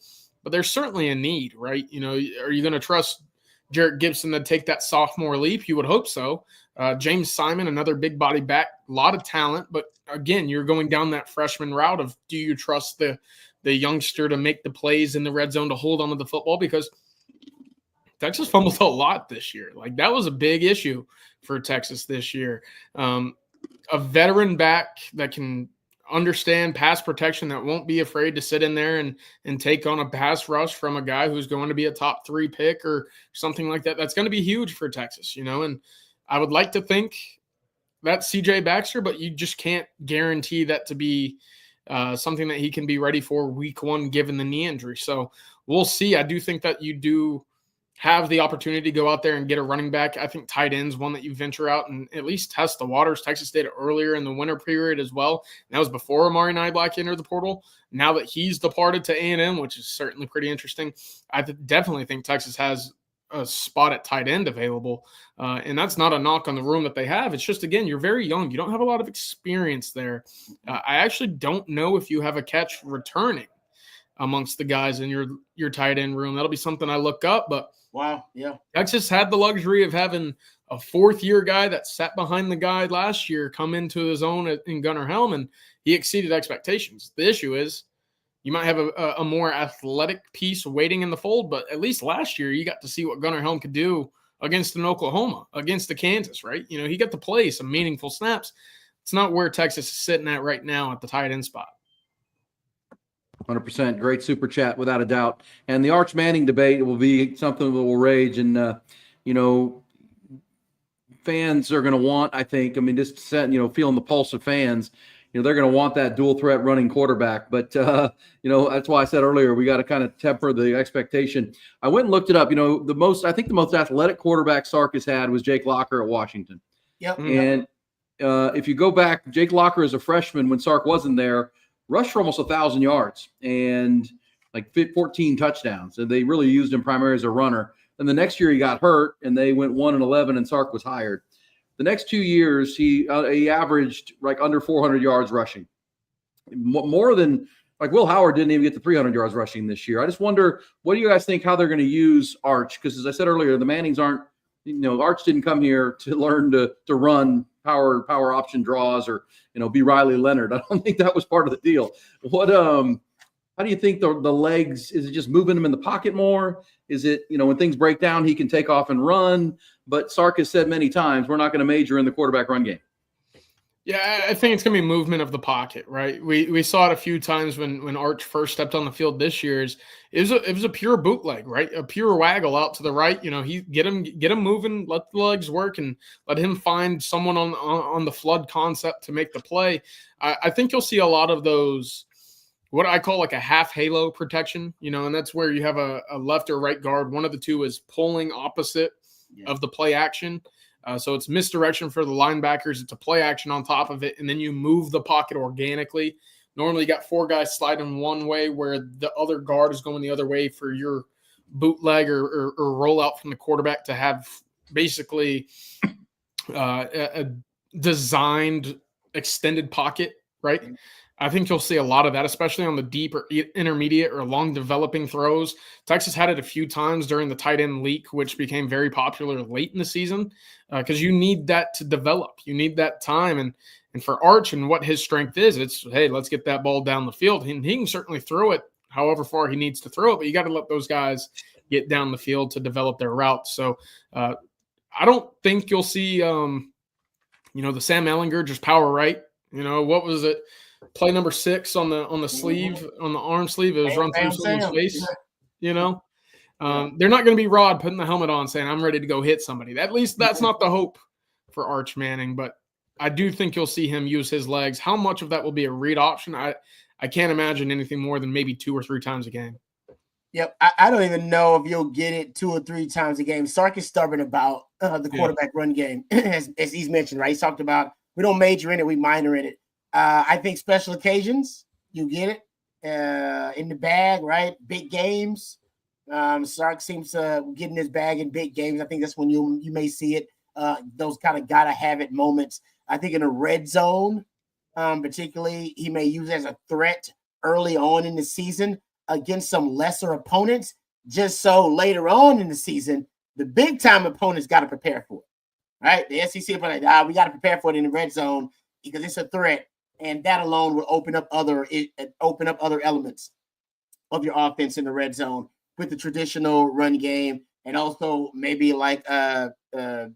but there's certainly a need, right? Are you going to trust Jarrett Gibson to take that sophomore leap? You would hope so. James Simon, another big body back, a lot of talent, but again, you're going down that freshman route of, do you trust the youngster to make the plays in the red zone to hold on to the football? Because Texas fumbled a lot this year. Like, that was a big issue for Texas this year. A veteran back that can understand pass protection, that won't be afraid to sit in there and take on a pass rush from a guy who's going to be a top 3 pick or something like that. That's going to be huge for Texas, and I would like to think that's CJ Baxter, but you just can't guarantee that to be something that he can be ready for week 1, given the knee injury. So we'll see. I do think that you do have the opportunity to go out there and get a running back. I think tight end's one that you venture out and at least test the waters. Texas did it earlier in the winter period as well. And that was before Amari Niblack entered the portal. Now that he's departed to A&M, which is certainly pretty interesting, I definitely think Texas has a spot at tight end available. And that's not a knock on the room that they have. It's just, again, you're very young. You don't have a lot of experience there. I actually don't know if you have a catch returning amongst the guys in your tight end room. That'll be something I look up, but wow, yeah. Texas had the luxury of having a 4th-year guy that sat behind the guy last year come into his own in Gunnar Helm, and he exceeded expectations. The issue is you might have a more athletic piece waiting in the fold, but at least last year you got to see what Gunnar Helm could do against an Oklahoma, against the Kansas, right? He got to play some meaningful snaps. It's not where Texas is sitting at right now at the tight end spot. 100%. Great super chat, without a doubt. And the Arch Manning debate will be something that will rage. And, fans are going to want, I think, just feeling the pulse of fans, they're going to want that dual threat running quarterback. But, that's why I said earlier, we got to kind of temper the expectation. I went and looked it up. The most athletic quarterback Sark has had was Jake Locker at Washington. Yep. And if you go back, Jake Locker as a freshman, when Sark wasn't there, rushed for almost 1,000 yards and like 14 touchdowns. And they really used him primarily as a runner. And the next year he got hurt and they went 1-11 and Sark was hired. The next 2 years, he averaged like under 400 yards rushing. More than, like, Will Howard didn't even get to 300 yards rushing this year. I just wonder, what do you guys think how they're going to use Arch? Because as I said earlier, the Mannings aren't, Arch didn't come here to learn to run power option draws or, be Riley Leonard. I don't think that was part of the deal. How do you think the legs, is it just moving him in the pocket more? Is it, when things break down, he can take off and run? But Sark has said many times, we're not going to major in the quarterback run game. Yeah, I think it's going to be movement of the pocket, right? We saw it a few times when Arch first stepped on the field this year. It was a pure bootleg, right? A pure waggle out to the right. He get him moving, let the legs work, and let him find someone on the flood concept to make the play. I think you'll see a lot of those, what I call like a half halo protection, and that's where you have a left or right guard. One of the two is pulling opposite of the play action. So it's misdirection for the linebackers. It's a play action on top of it, and then you move the pocket organically. Normally you got 4 guys sliding one way where the other guard is going the other way for your bootleg or rollout from the quarterback to have basically a designed extended pocket, right? I think you'll see a lot of that, especially on the deep or intermediate or long developing throws. Texas had it a few times during the tight end leak, which became very popular late in the season because you need that to develop. You need that time. And for Arch and what his strength is, it's, hey, let's get that ball down the field. He can certainly throw it however far he needs to throw it, but you got to let those guys get down the field to develop their routes. So I don't think you'll see, the Sam Ehlinger just power right. What was it? Play number 6 on the sleeve, on the arm sleeve. It was run through someone's face. They're not going to be Rod putting the helmet on saying, I'm ready to go hit somebody. At least that's not the hope for Arch Manning. But I do think you'll see him use his legs. How much of that will be a read option? I can't imagine anything more than maybe 2 or 3 times a game. Yep, I don't even know if you'll get it 2 or 3 times a game. Sark is stubborn about the quarterback run game, as he's mentioned, right? He's talked about we don't major in it, we minor in it. I think special occasions, you get it in the bag, right? Big games. Sark seems to get in his bag in big games. I think that's when you may see it. Those kind of gotta have it moments. I think in a red zone, particularly, he may use it as a threat early on in the season against some lesser opponents, just so later on in the season, the big time opponents got to prepare for it, right? The SEC opponent, we got to prepare for it in the red zone because it's a threat, and that alone will open up other elements of your offense in the red zone with the traditional run game, and also maybe like TJ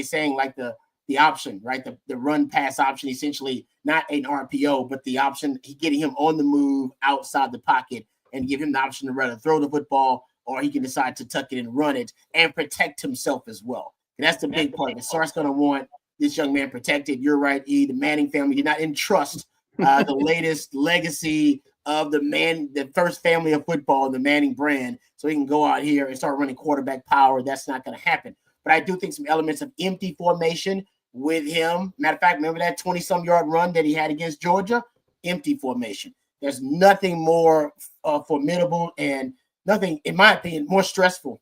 saying, like the option, right? The run pass option, essentially not an RPO, but the option, getting him on the move outside the pocket and give him the option to rather throw the football, or he can decide to tuck it and run it and protect himself as well. And that's the big part. Sark's going to want this young man protected. You're right, E. The Manning family did not entrust the latest legacy of the first family of football, the Manning brand, so he can go out here and start running quarterback power. That's not going to happen. But I do think some elements of empty formation with him. Matter of fact, remember that 20-some yard run that he had against Georgia? Empty formation. There's nothing more formidable and nothing, in my opinion, more stressful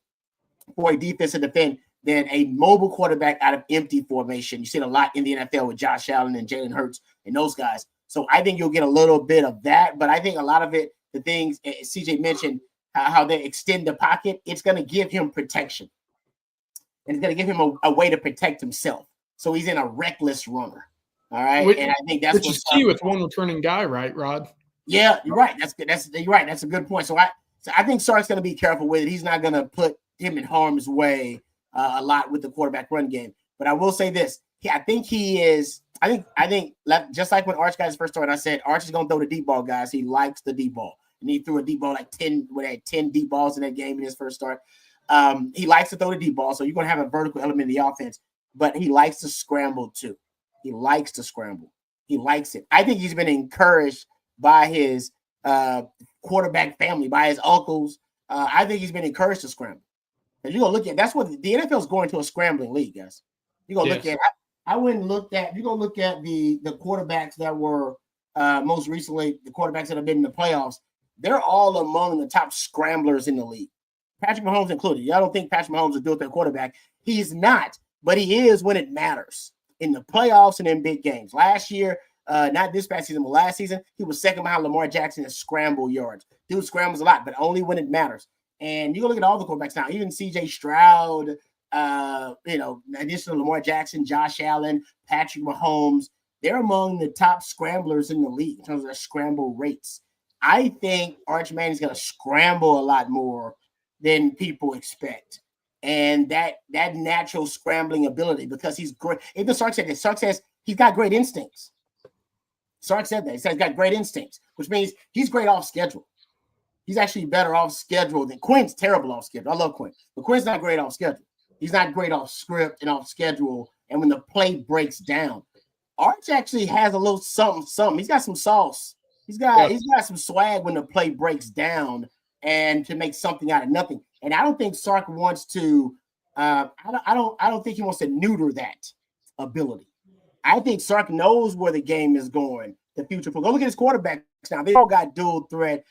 for a defense to defend than a mobile quarterback out of empty formation. You see it a lot in the NFL with Josh Allen and Jalen Hurts and those guys. So I think you'll get a little bit of that, but I think a lot of it, the things CJ mentioned, how they extend the pocket, it's going to give him protection. And it's going to give him a way to protect himself. So he's in a reckless runner. All right. And I think that's what's key with one returning guy, right, Rod? Yeah, you're right. That's good. You're right. That's a good point. So I think Sark's going to be careful with it. He's not going to put him in harm's way a lot with the quarterback run game. But I will say this. I think he is. I think just like when Arch got his first start, I said Arch is going to throw the deep ball, guys. He likes the deep ball. And he threw a deep ball like 10 deep balls in that game in his first start. He likes to throw the deep ball, so you're going to have a vertical element in the offense. But he likes to scramble too. He likes to scramble. He likes it. I think he's been encouraged by his quarterback family, by his uncles. I think he's been encouraged to scramble. And you're going to look at that's what the NFL is going to a scrambling league, guys. You're going to look at. I went and looked at. You're going to look at the quarterbacks that were most recently the quarterbacks that have been in the playoffs. They're all among the top scramblers in the league. Patrick Mahomes included. Y'all don't think Patrick Mahomes is doing that quarterback? He's not, but he is when it matters in the playoffs and in big games. Last year, not this past season, but last season, he was second behind Lamar Jackson in scramble yards. Dude scrambles a lot, but only when it matters. And you go look at all the quarterbacks now, even C.J. Stroud, additional Lamar Jackson, Josh Allen, Patrick Mahomes, they're among the top scramblers in the league in terms of their scramble rates. I think Arch Manning's going to scramble a lot more than people expect. And that natural scrambling ability, because he's great. Even Sark said this. Sark says he's got great instincts. Sark said that. He said he's got great instincts, which means he's great off schedule. He's actually better off schedule than Quinn's terrible off schedule. I love Quinn, but Quinn's not great off schedule. He's not great off script and off schedule. And when the play breaks down, Arch actually has a little something. He's got some sauce. He's got some swag when the play breaks down and to make something out of nothing. And I don't think Sark wants to. I don't think he wants to neuter that ability. I think Sark knows where the game is going. The future. Go look at his quarterbacks now. They all got dual threat,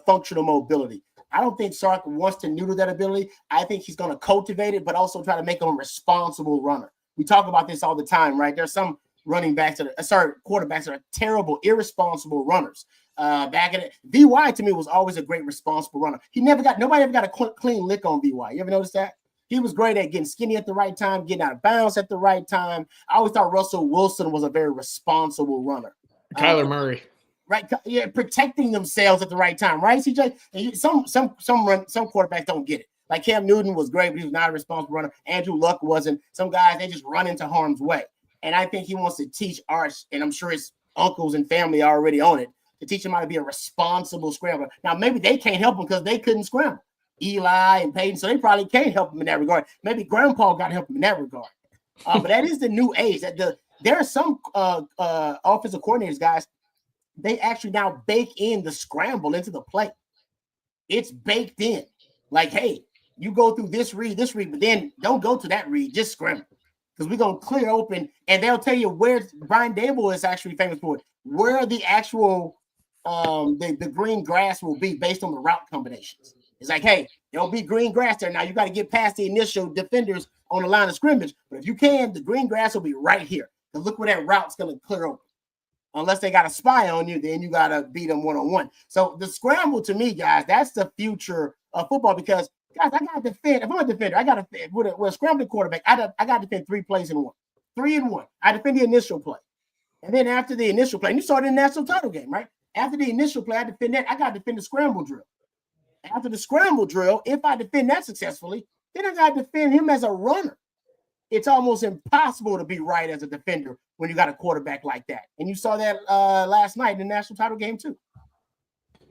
functional mobility. I don't think Sark wants to neuter that ability. I think he's going to cultivate it, but also try to make him a responsible runner. We talk about this all the time, right? There's some quarterbacks that are terrible, irresponsible runners. Back in it, VY to me was always a great responsible runner. Nobody ever got a clean lick on VY. You ever notice that? He was great at getting skinny at the right time, getting out of bounds at the right time. I always thought Russell Wilson was a very responsible runner. Kyler Murray. Right, yeah, protecting themselves at the right time, right, CJ? And some quarterbacks don't get it. Like Cam Newton was great, but he was not a responsible runner. Andrew Luck wasn't. Some guys, they just run into harm's way. And I think he wants to teach Arch, and I'm sure his uncles and family are already on it, to teach him how to be a responsible scrambler. Now, maybe they can't help him because they couldn't scramble. Eli and Peyton, so they probably can't help him in that regard. Maybe Grandpa got to help him in that regard. But that is the new age. That there are some offensive coordinators, guys, they actually now bake in the scramble into the play. It's baked in. Like, hey, you go through this read, but then don't go to that read, just scramble. Because we're going to clear open, and they'll tell you where Brian Dable is actually famous for, where the actual the green grass will be based on the route combinations. It's like, hey, there'll be green grass there. Now you got to get past the initial defenders on the line of scrimmage. But if you can, the green grass will be right here. Because look where that route's going to clear open. Unless they got a spy on you, then you got to beat them one-on-one. So the scramble, to me, guys, that's the future of football. Because, guys, I got to defend. If I'm a defender, I got to defend. With a scrambling quarterback, I got to defend 3 plays in one. 3 in 1. I defend the initial play. And then after the initial play, and you saw it in the national title game, right? After the initial play, I defend that. I got to defend the scramble drill. After the scramble drill, if I defend that successfully, then I got to defend him as a runner. It's almost impossible to be right as a defender when you got a quarterback like that. And you saw that last night in the national title game too.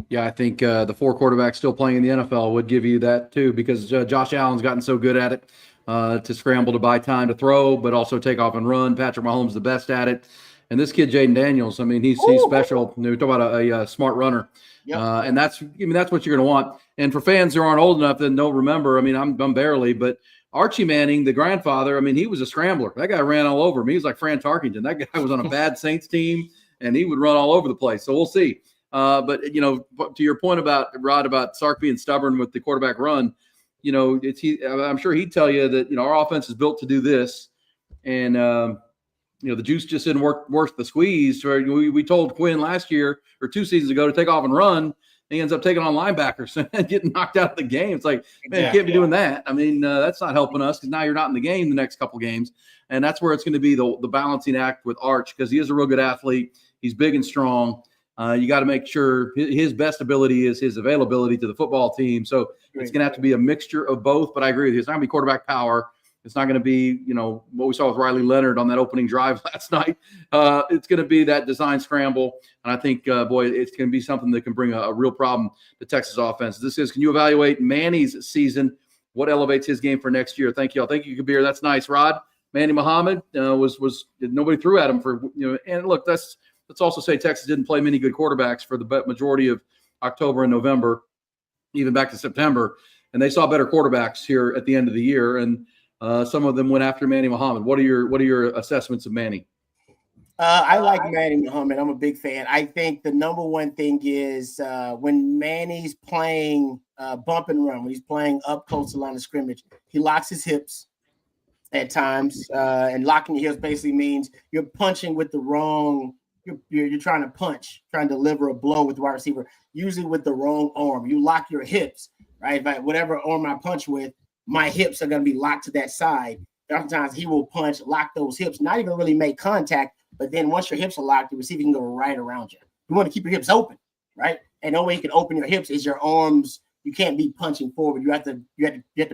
Yeah, I think the 4 quarterbacks still playing in the NFL would give you that too, because Josh Allen's gotten so good at it to scramble to buy time to throw, but also take off and run. Patrick Mahomes the best at it. And this kid, Jaden Daniels, I mean, he's special. You know, we talk about a smart runner. Yep. And that's what you're going to want. And for fans who aren't old enough that don't remember, I mean, I'm barely, but Archie Manning, the grandfather, I mean, he was a scrambler. That guy ran all over him. He was like Fran Tarkington. That guy was on a bad Saints team, and he would run all over the place. So we'll see. But, you know, to your point about, Rod, about Sark being stubborn with the quarterback run, you know, I'm sure he'd tell you that, you know, our offense is built to do this. And, you know, the juice just didn't worth the squeeze. We told Quinn last year or 2 seasons ago to take off and run. He ends up taking on linebackers and getting knocked out of the game. It's like, man, you can't be doing that. I mean, that's not helping us because now you're not in the game the next couple games. And that's where it's going to be the balancing act with Arch, because he is a real good athlete. He's big and strong. You got to make sure his best ability is his availability to the football team. So it's going to have to be a mixture of both. But I agree with you. It's not going to be quarterback power. It's not going to be, you know, what we saw with Riley Leonard on that opening drive last night. It's going to be that design scramble. And I think, boy, it's going to be something that can bring a real problem to Texas offense. This is, can you evaluate Manny's season? What elevates his game for next year? Thank you all. Thank you, Kabir. That's nice. Rod, Manny Muhammad was nobody threw at him for, you know, and look, let's also say Texas didn't play many good quarterbacks for the majority of October and November, even back to September. And they saw better quarterbacks here at the end of the year. And some of them went after Manny Muhammad. What are your assessments of Manny? I like Manny Muhammad. I'm a big fan. I think the number one thing is when Manny's playing bump and run, when he's playing up close to the line of scrimmage, he locks his hips at times. And locking your hips basically means you're punching with the wrong. You're trying to punch, trying to deliver a blow with the wide receiver, usually with the wrong arm. You lock your hips, right? But whatever arm I punch with, my hips are going to be locked to that side. Sometimes he will punch, lock those hips, not even really make contact. But then once your hips are locked, the receiver can go right around you. You want to keep your hips open, right? And no way you can open your hips is your arms. You can't be punching forward. You have to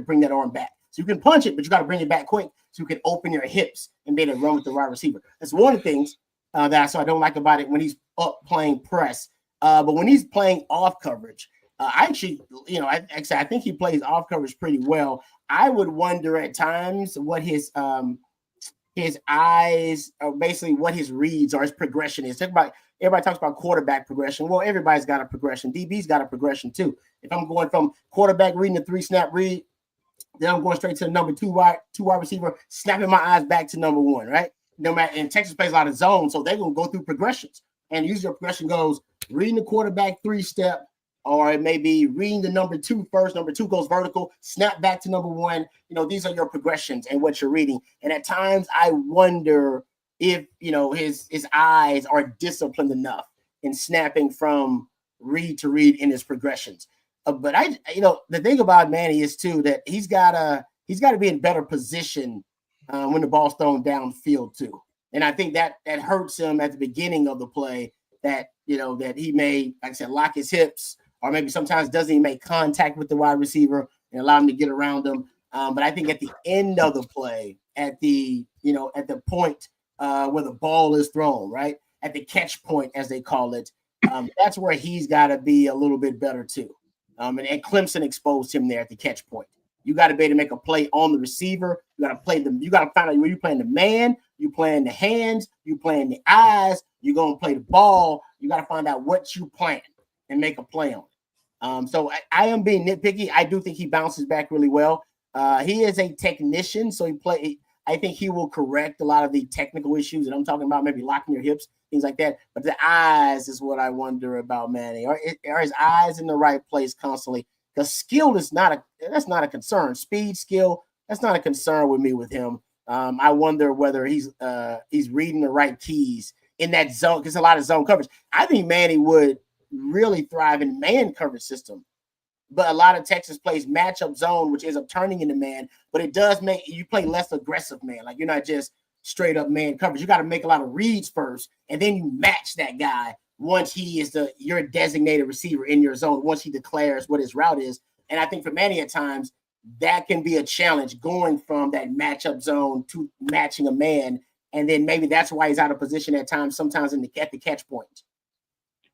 bring that arm back. So you can punch it, but you got to bring it back quick so you can open your hips and be able to run with the wide receiver. That's one of the things that I don't like about it when he's up playing press. But when he's playing off coverage, I actually, you know, I think he plays off coverage pretty well. I would wonder at times what his eyes, or basically what his reads or his progression is. Everybody talks about quarterback progression. Well, everybody's got a progression. DB's got a progression too. If I'm going from quarterback reading the 3-snap read, then I'm going straight to the number two wide receiver, snapping my eyes back to number 1, right? No matter, and Texas plays a lot of zone, so they're going to go through progressions. And usually your progression goes reading the quarterback 3-step, or it may be reading the number 2 first. Number 2 goes vertical, snap back to number 1. You know, these are your progressions and what you're reading. And at times I wonder if, you know, his eyes are disciplined enough in snapping from read to read in his progressions. But the thing about Manny is too that he's got to be in better position when the ball's thrown downfield too. And I think that hurts him at the beginning of the play, that, you know, that he may, like I said, lock his hips, or maybe sometimes doesn't even make contact with the wide receiver and allow him to get around him. But I think at the end of the play, at the point where the ball is thrown, right, at the catch point, as they call it, that's where he's got to be a little bit better too. And Clemson exposed him there at the catch point. You got to be able to make a play on the receiver. You got to find out where you're playing the man, you playing the hands, you playing the eyes, you're going to play the ball. You got to find out what you plan and make a play on it. So I am being nitpicky. I do think he bounces back really well. He is a technician, so I think he will correct a lot of the technical issues that I'm talking about, maybe locking your hips, things like that. But the eyes is what I wonder about Manny. Are his eyes in the right place constantly? Because skill is that's not a concern. Speed, skill, that's not a concern with me with him. I wonder whether he's reading the right keys in that zone, because a lot of zone coverage. I think Manny would really thrive in man coverage system. But a lot of Texas plays matchup zone, which ends up turning into man. But it does make you play less aggressive man. Like, you're not just straight up man coverage. You got to make a lot of reads first, and then you match that guy once he is your designated receiver in your zone, once he declares what his route is. And I think for Manny at times, that can be a challenge, going from that matchup zone to matching a man. And then maybe that's why he's out of position at times, sometimes at the catch point.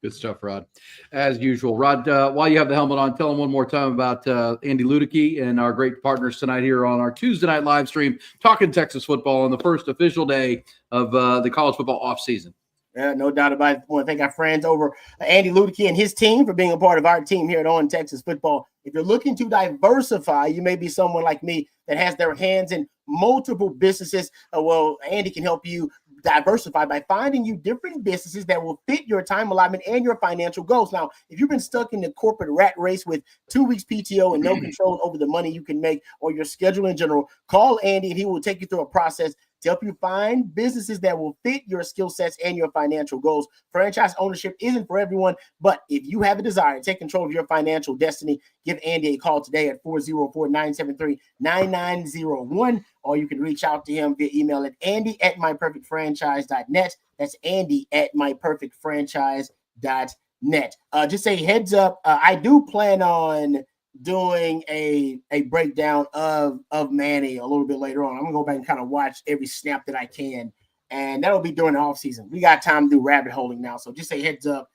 Good stuff, Rod. As usual, Rod, while you have the helmet on, tell them one more time about Andy Ludicky and our great partners tonight here on our Tuesday night live stream, talking Texas football on the first official day of the college football offseason. Yeah, no doubt about it. I want to thank our friends over Andy Ludicky and his team for being a part of our team here at On Texas Football. If you're looking to diversify, you may be someone like me that has their hands in multiple businesses. Well, Andy can help you diversify by finding you different businesses that will fit your time allotment and your financial goals. Now, if you've been stuck in the corporate rat race with 2 weeks PTO and no control over the money you can make or your schedule in general, call Andy and he will take you through a process to help you find businesses that will fit your skill sets and your financial goals. Franchise ownership isn't for everyone, but if you have a desire to take control of your financial destiny, give Andy a call today at 404-973-9901, or you can reach out to him via email at andy@myperfectfranchise.net. That's andy@myperfectfranchise.net. Just say heads up, I do plan on doing a breakdown of Manny a little bit later on. I'm gonna go back and kind of watch every snap that I can, and that'll be during the off season. We got time to do rabbit holing now, so just say heads up.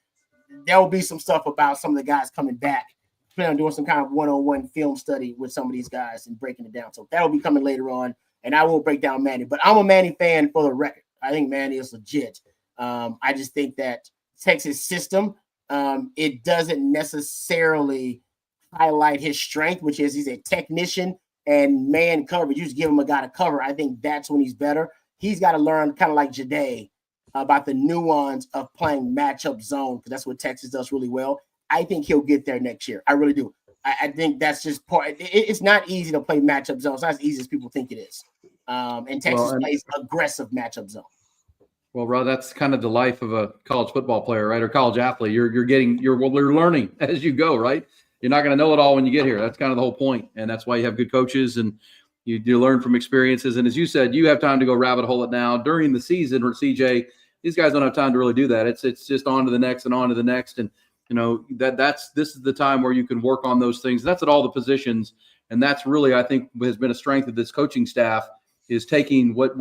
There will be some stuff about some of the guys coming back. Plan on doing some kind of one-on-one film study with some of these guys and breaking it down. So that'll be coming later on, and I won't break down Manny, but I'm a Manny fan for the record. I think Manny is legit. I just think that Texas system, it doesn't necessarily highlight his strength, which is he's a technician and man coverage. You just give him a guy to cover. I think that's when he's better. He's got to learn, kind of like Jade, about the nuance of playing matchup zone, because that's what Texas does really well. I think he'll get there next year. I really do. I think that's just part. It's not easy to play matchup zone. It's not as easy as people think it is. And Texas plays aggressive matchup zone. Well, Rod, that's kind of the life of a college football player, right? Or college athlete. You're learning as you go, right? You're not going to know it all when you get here. That's kind of the whole point. And that's why you have good coaches and you learn from experiences. And as you said, you have time to go rabbit hole it now during the season. Or CJ, these guys don't have time to really do that. It's just on to the next and on to the next. And this is the time where you can work on those things. That's at all the positions. And that's really, I think, has been a strength of this coaching staff, is taking what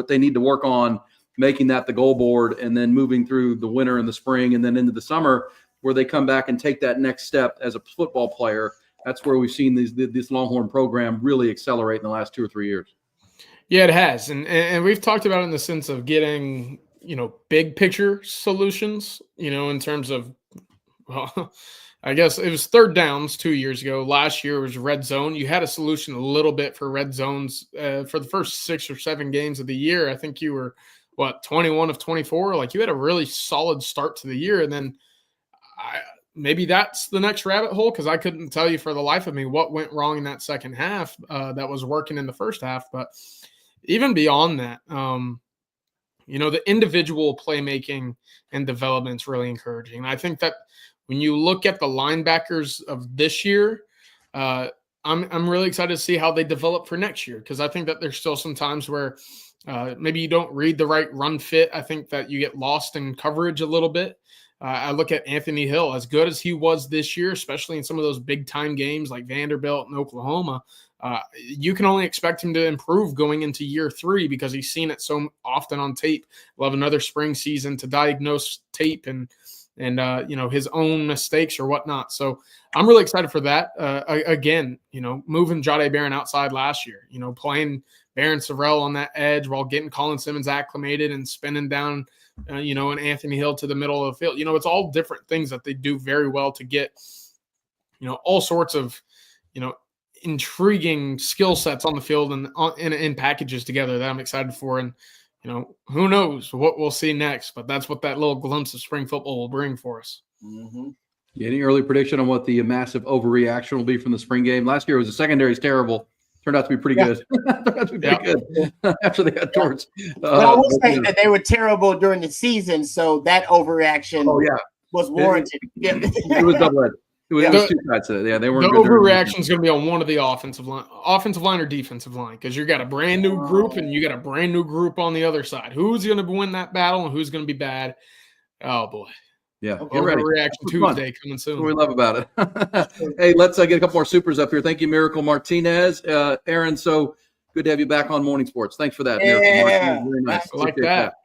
they need to work on, making that the goal board, and then moving through the winter and the spring and then into the summer, where they come back and take that next step as a football player. That's where we've seen this Longhorn program really accelerate in the last 2 or 3 years. Yeah, it has. And we've talked about it in the sense of getting, big picture solutions, in terms of, well, I guess it was third downs 2 years ago. Last year was red zone. You had a solution a little bit for red zones for the first 6 or 7 games of the year. I think you were, 21 of 24? Like, you had a really solid start to the year. And then maybe that's the next rabbit hole, because I couldn't tell you for the life of me what went wrong in that second half that was working in the first half. But even beyond that, the individual playmaking and development is really encouraging. And I think that when you look at the linebackers of this year, I'm really excited to see how they develop for next year, because I think that there's still some times where maybe you don't read the right run fit. I think that you get lost in coverage a little bit. I look at Anthony Hill, as good as he was this year, especially in some of those big-time games like Vanderbilt and Oklahoma. You can only expect him to improve going into year 3, because he's seen it so often on tape. We'll have another spring season to diagnose tape and his own mistakes or whatnot. So I'm really excited for that. Again, moving Jahdae Barron outside last year, playing Barron Sorrell on that edge while getting Colin Simmons acclimated and spinning down, and Anthony Hill to the middle of the field. It's all different things that they do very well to get, all sorts of, intriguing skill sets on the field and in packages together that I'm excited for. And, who knows what we'll see next, but that's what that little glimpse of spring football will bring for us. Mm-hmm. Any early prediction on what the massive overreaction will be from the spring game? Last year was the secondary is terrible. Turned out to be pretty good. Turned out to be pretty good after they got towards. I will say that they were terrible during the season, so that overreaction was warranted. It was double-edged. It was two sides to it. Yeah, they weren't. The overreaction is going to be on one of the offensive line or defensive line, because you got a brand new group and you got a brand new group on the other side. Who's going to win that battle and who's going to be bad? Oh boy. Yeah. Overreaction Tuesday coming soon. What we love about it. Hey, let's get a couple more supers up here. Thank you, Miracle Martinez. Aaron, so good to have you back on Morning Sports. Thanks for that. Yeah, Very nice. I like that.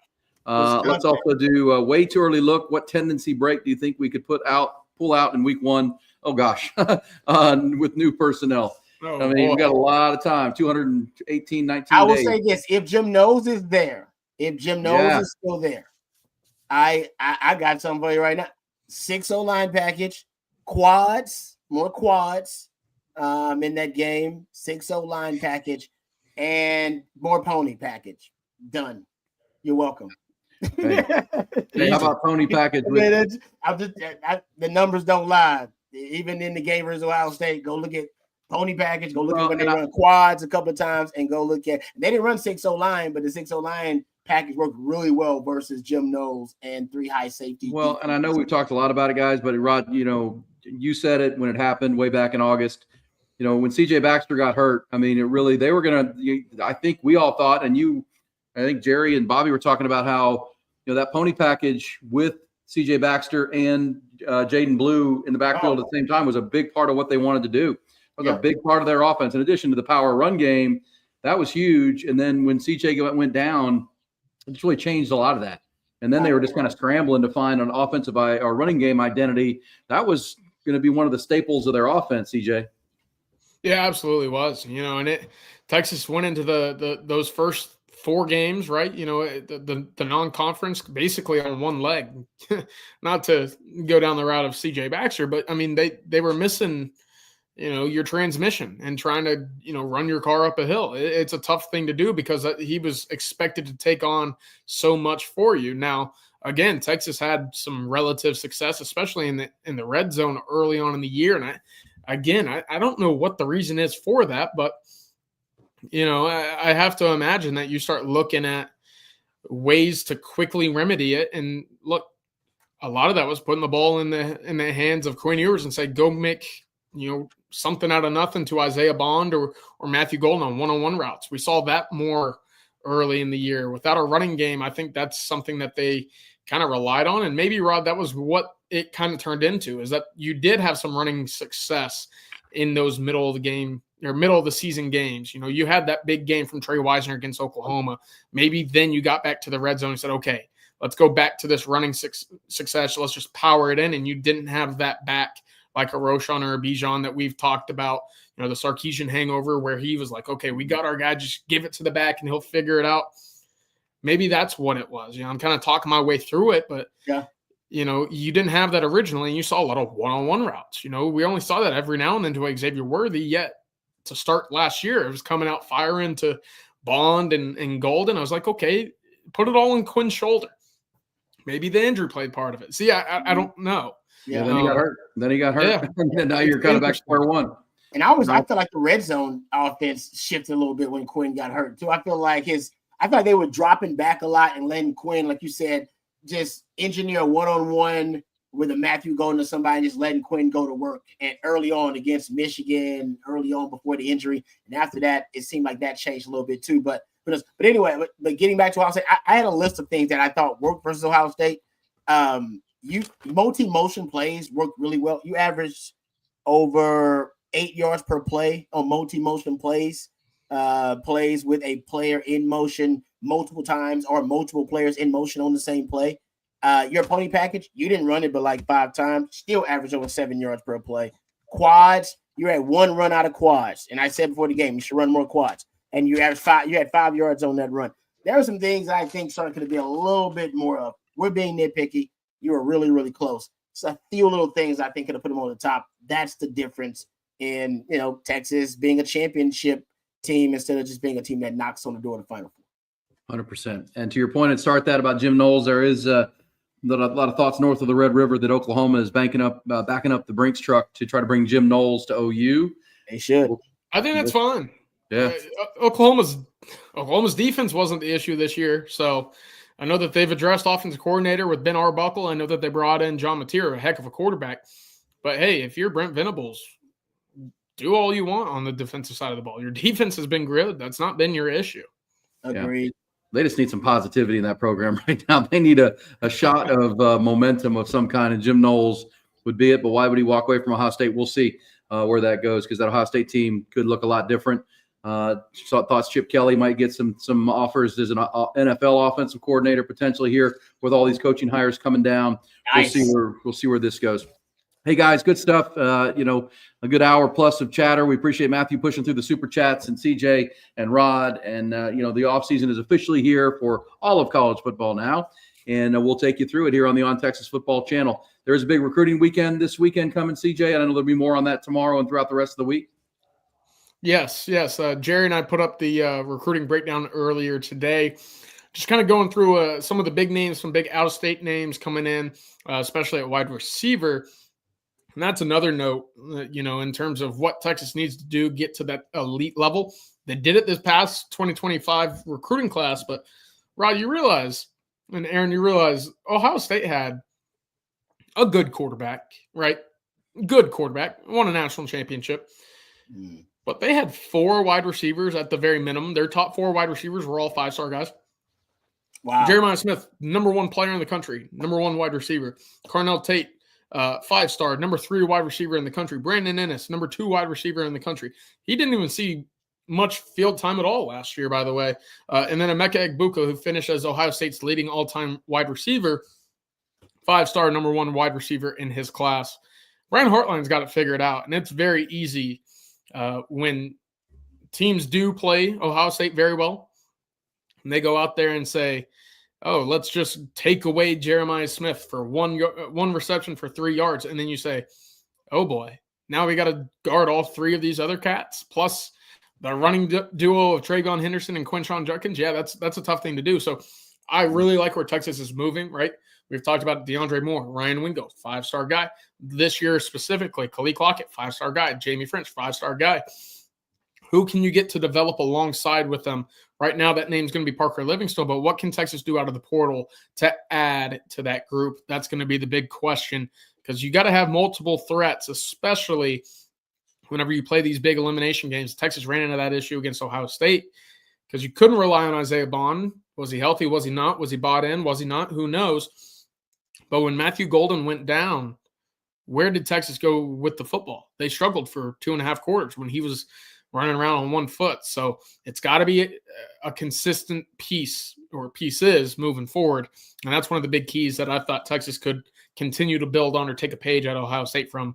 Let's also do way too early look. What tendency break do you think we could pull out in week one? Oh gosh, with new personnel. We got a lot of time, 218, 19 I will days. say this: if Jim Knowles is there, if Jim Knowles is still there, I got something for you right now. 6 O-line package, more quads in that game. 6 O-line package and more pony package. Done. You're welcome. Hey, how about pony package? The numbers don't lie. Even in the game versus Ohio State, go look at pony package. Go look at when they run quads a couple of times, and go look at. They didn't run 6 O-line, but the 6 O-line package worked really well versus Jim Knowles and 3 high safety. Well, and I know we've talked a lot about it, guys, but Rod, you said it when it happened way back in August. When CJ Baxter got hurt, they were going to. I think we all thought, and I think Jerry and Bobby were talking about how that pony package with CJ Baxter and Jaden Blue in the backfield at the same time was a big part of what they wanted to do. It was a big part of their offense. In addition to the power run game, that was huge. And then when CJ went down, it just really changed a lot of that. And then they were just kind of scrambling to find an offensive or running game identity. That was going to be one of the staples of their offense, CJ. Yeah, absolutely was. And Texas went into those first 4 games, right? The non-conference basically on one leg. Not to go down the route of CJ Baxter, but they were missing, your transmission and trying to, run your car up a hill. It's a tough thing to do because he was expected to take on so much for you. Now, again, Texas had some relative success, especially in the red zone early on in the year. And I don't know what the reason is for that, but I have to imagine that you start looking at ways to quickly remedy it. And look, a lot of that was putting the ball in the hands of Quinn Ewers and say, go make, something out of nothing to Isaiah Bond or Matthew Golden on one-on-one routes. We saw that more early in the year. Without a running game, I think that's something that they kind of relied on. And maybe, Rod, that was what it kind of turned into, is that you did have some running success in those middle of the season games. You had that big game from Trey Wisner against Oklahoma. Maybe then you got back to the red zone and said, okay, let's go back to this running success. Let's just power it in. And you didn't have that back like a Roshan or a Bijan that we've talked about, the Sarkisian hangover, where he was like, okay, we got our guy, just give it to the back and he'll figure it out. Maybe that's what it was. I'm kind of talking my way through it, but you didn't have that originally, and you saw a lot of one-on-one routes. We only saw that every now and then to Xavier Worthy, yet to start last year, it was coming out firing to Bond and Golden. I was like, okay, put it all in Quinn's shoulder. Maybe the injury played part of it. See, I don't know. Yeah, then he got hurt. Yeah. And now you're kind of back to square one. And I feel like the red zone offense shifted a little bit when Quinn got hurt too. I feel like they were dropping back a lot and letting Quinn, like you said, just engineer a one-on-one with a Matthew Golden or somebody, and just letting Quinn go to work. And early on against Michigan, early on before the injury, and after that, it seemed like that changed a little bit too. But anyway, but getting back to Ohio State, I had a list of things that I thought worked versus Ohio State. Multi-motion plays worked really well. You averaged over 8 yards per play on multi-motion plays. Plays with a player in motion multiple times or multiple players in motion on the same play. your pony package, you didn't run it but like 5 times, still average over 7 yards per play. Quads, you had 1 run out of quads. And I said before the game, you should run more quads. And you had 5 yards on that run. There are some things I think starting to be a little bit more of. We're being nitpicky. You were really, really close. So a few little things I think could have put them on the top. That's the difference in, Texas being a championship team instead of just being a team that knocks on the door of the Final Four. 100%. And to your point at start that about Jim Knowles, there is a lot of thoughts north of the Red River that Oklahoma is backing up the Brinks truck to try to bring Jim Knowles to OU. They should. I think that's fine. Yeah. Oklahoma's defense wasn't the issue this year, so I know that they've addressed offensive coordinator with Ben Arbuckle. I know that they brought in John Mateer, a heck of a quarterback. But, hey, if you're Brent Venables, do all you want on the defensive side of the ball. Your defense has been good. That's not been your issue. Agreed. Yeah. They just need some positivity in that program right now. They need a shot of momentum of some kind, and Jim Knowles would be it. But why would he walk away from Ohio State? We'll see where that goes, because that Ohio State team could look a lot different. Thoughts Chip Kelly might get some offers as an NFL offensive coordinator potentially here with all these coaching hires coming down. Nice. We'll see where this goes. Hey guys, good stuff. A good hour plus of chatter. We appreciate Matthew pushing through the super chats, and CJ and Rod. And the off season is officially here for all of college football now, and we'll take you through it here on the On Texas Football Channel. There's a big recruiting weekend this weekend coming, CJ. I know there'll be more on that tomorrow and throughout the rest of the week. Yes. Jerry and I put up the recruiting breakdown earlier today. Just kind of going through some of the big names, some big out-of-state names coming in, especially at wide receiver. And that's another note, in terms of what Texas needs to do, get to that elite level. They did it this past 2025 recruiting class, but Rod, you realize, and Aaron, you realize Ohio State had a good quarterback, right? Good quarterback, won a national championship. But they had 4 wide receivers at the very minimum. Their top 4 wide receivers were all 5-star guys. Wow. Jeremiah Smith, number 1 player in the country, number 1 wide receiver. Carnell Tate, 5-star, number 3 wide receiver in the country. Brandon Ennis, number 2 wide receiver in the country. He didn't even see much field time at all last year, by the way. And then Emeka Egbuka, who finished as Ohio State's leading all-time wide receiver, 5-star, number 1 wide receiver in his class. Ryan Hartline's got it figured out, and it's very easy when teams do play Ohio State very well, and they go out there and say, oh, let's just take away Jeremiah Smith for one reception for 3 yards. And then you say, oh boy, now we got to guard all 3 of these other cats, plus the running duo of Travion Henderson and Quinshon Judkins. Yeah, that's a tough thing to do. So I really like where Texas is moving, right? We've talked about DeAndre Moore, Ryan Wingo, 5-star guy. This year specifically, Khalil Lockett, 5-star guy. Jamie French, 5-star guy. Who can you get to develop alongside with them? Right now, that name's going to be Parker Livingstone, but what can Texas do out of the portal to add to that group? That's going to be the big question, because you got to have multiple threats, especially whenever you play these big elimination games. Texas ran into that issue against Ohio State because you couldn't rely on Isaiah Bond. Was he healthy? Was he not? Was he bought in? Was he not? Who knows? But when Matthew Golden went down, where did Texas go with the football? They struggled for 2.5 quarters when he was running around on 1 foot. So it's got to be a consistent piece or pieces moving forward. And that's one of the big keys that I thought Texas could continue to build on or take a page out of Ohio State from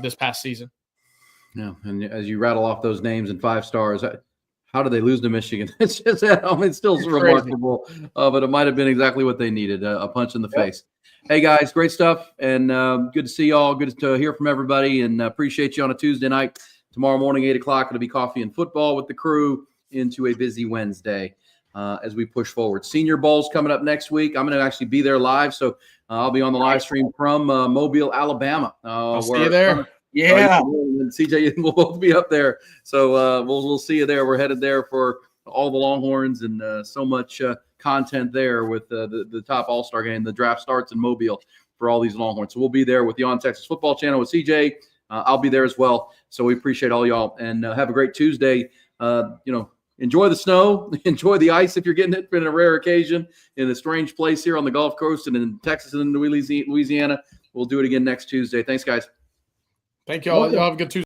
this past season. Yeah, and as you rattle off those names and 5 stars, how did they lose to Michigan? It's just, it's still remarkable, but it might have been exactly what they needed, a punch in the face. Hey, guys, great stuff, and good to see y'all. Good to hear from everybody, and appreciate you on a Tuesday night. Tomorrow morning, 8 o'clock, it'll be coffee and football with the crew into a busy Wednesday as we push forward. Senior Bowl's coming up next week. I'm going to actually be there live, so I'll be on the live stream from Mobile, Alabama. I'll see you there. Yeah. And CJ, we'll both be up there. So we'll see you there. We're headed there for all the Longhorns and so much content there with the top all-star game. The draft starts in Mobile for all these Longhorns. So we'll be there with the On Texas Football Channel with CJ. I'll be there as well. So we appreciate all y'all, and have a great Tuesday. Enjoy the snow, enjoy the ice if you're getting it in a rare occasion in a strange place here on the Gulf Coast and in Texas and in Louisiana. We'll do it again next Tuesday. Thanks, guys. Thank y'all. Y'all have a good Tuesday.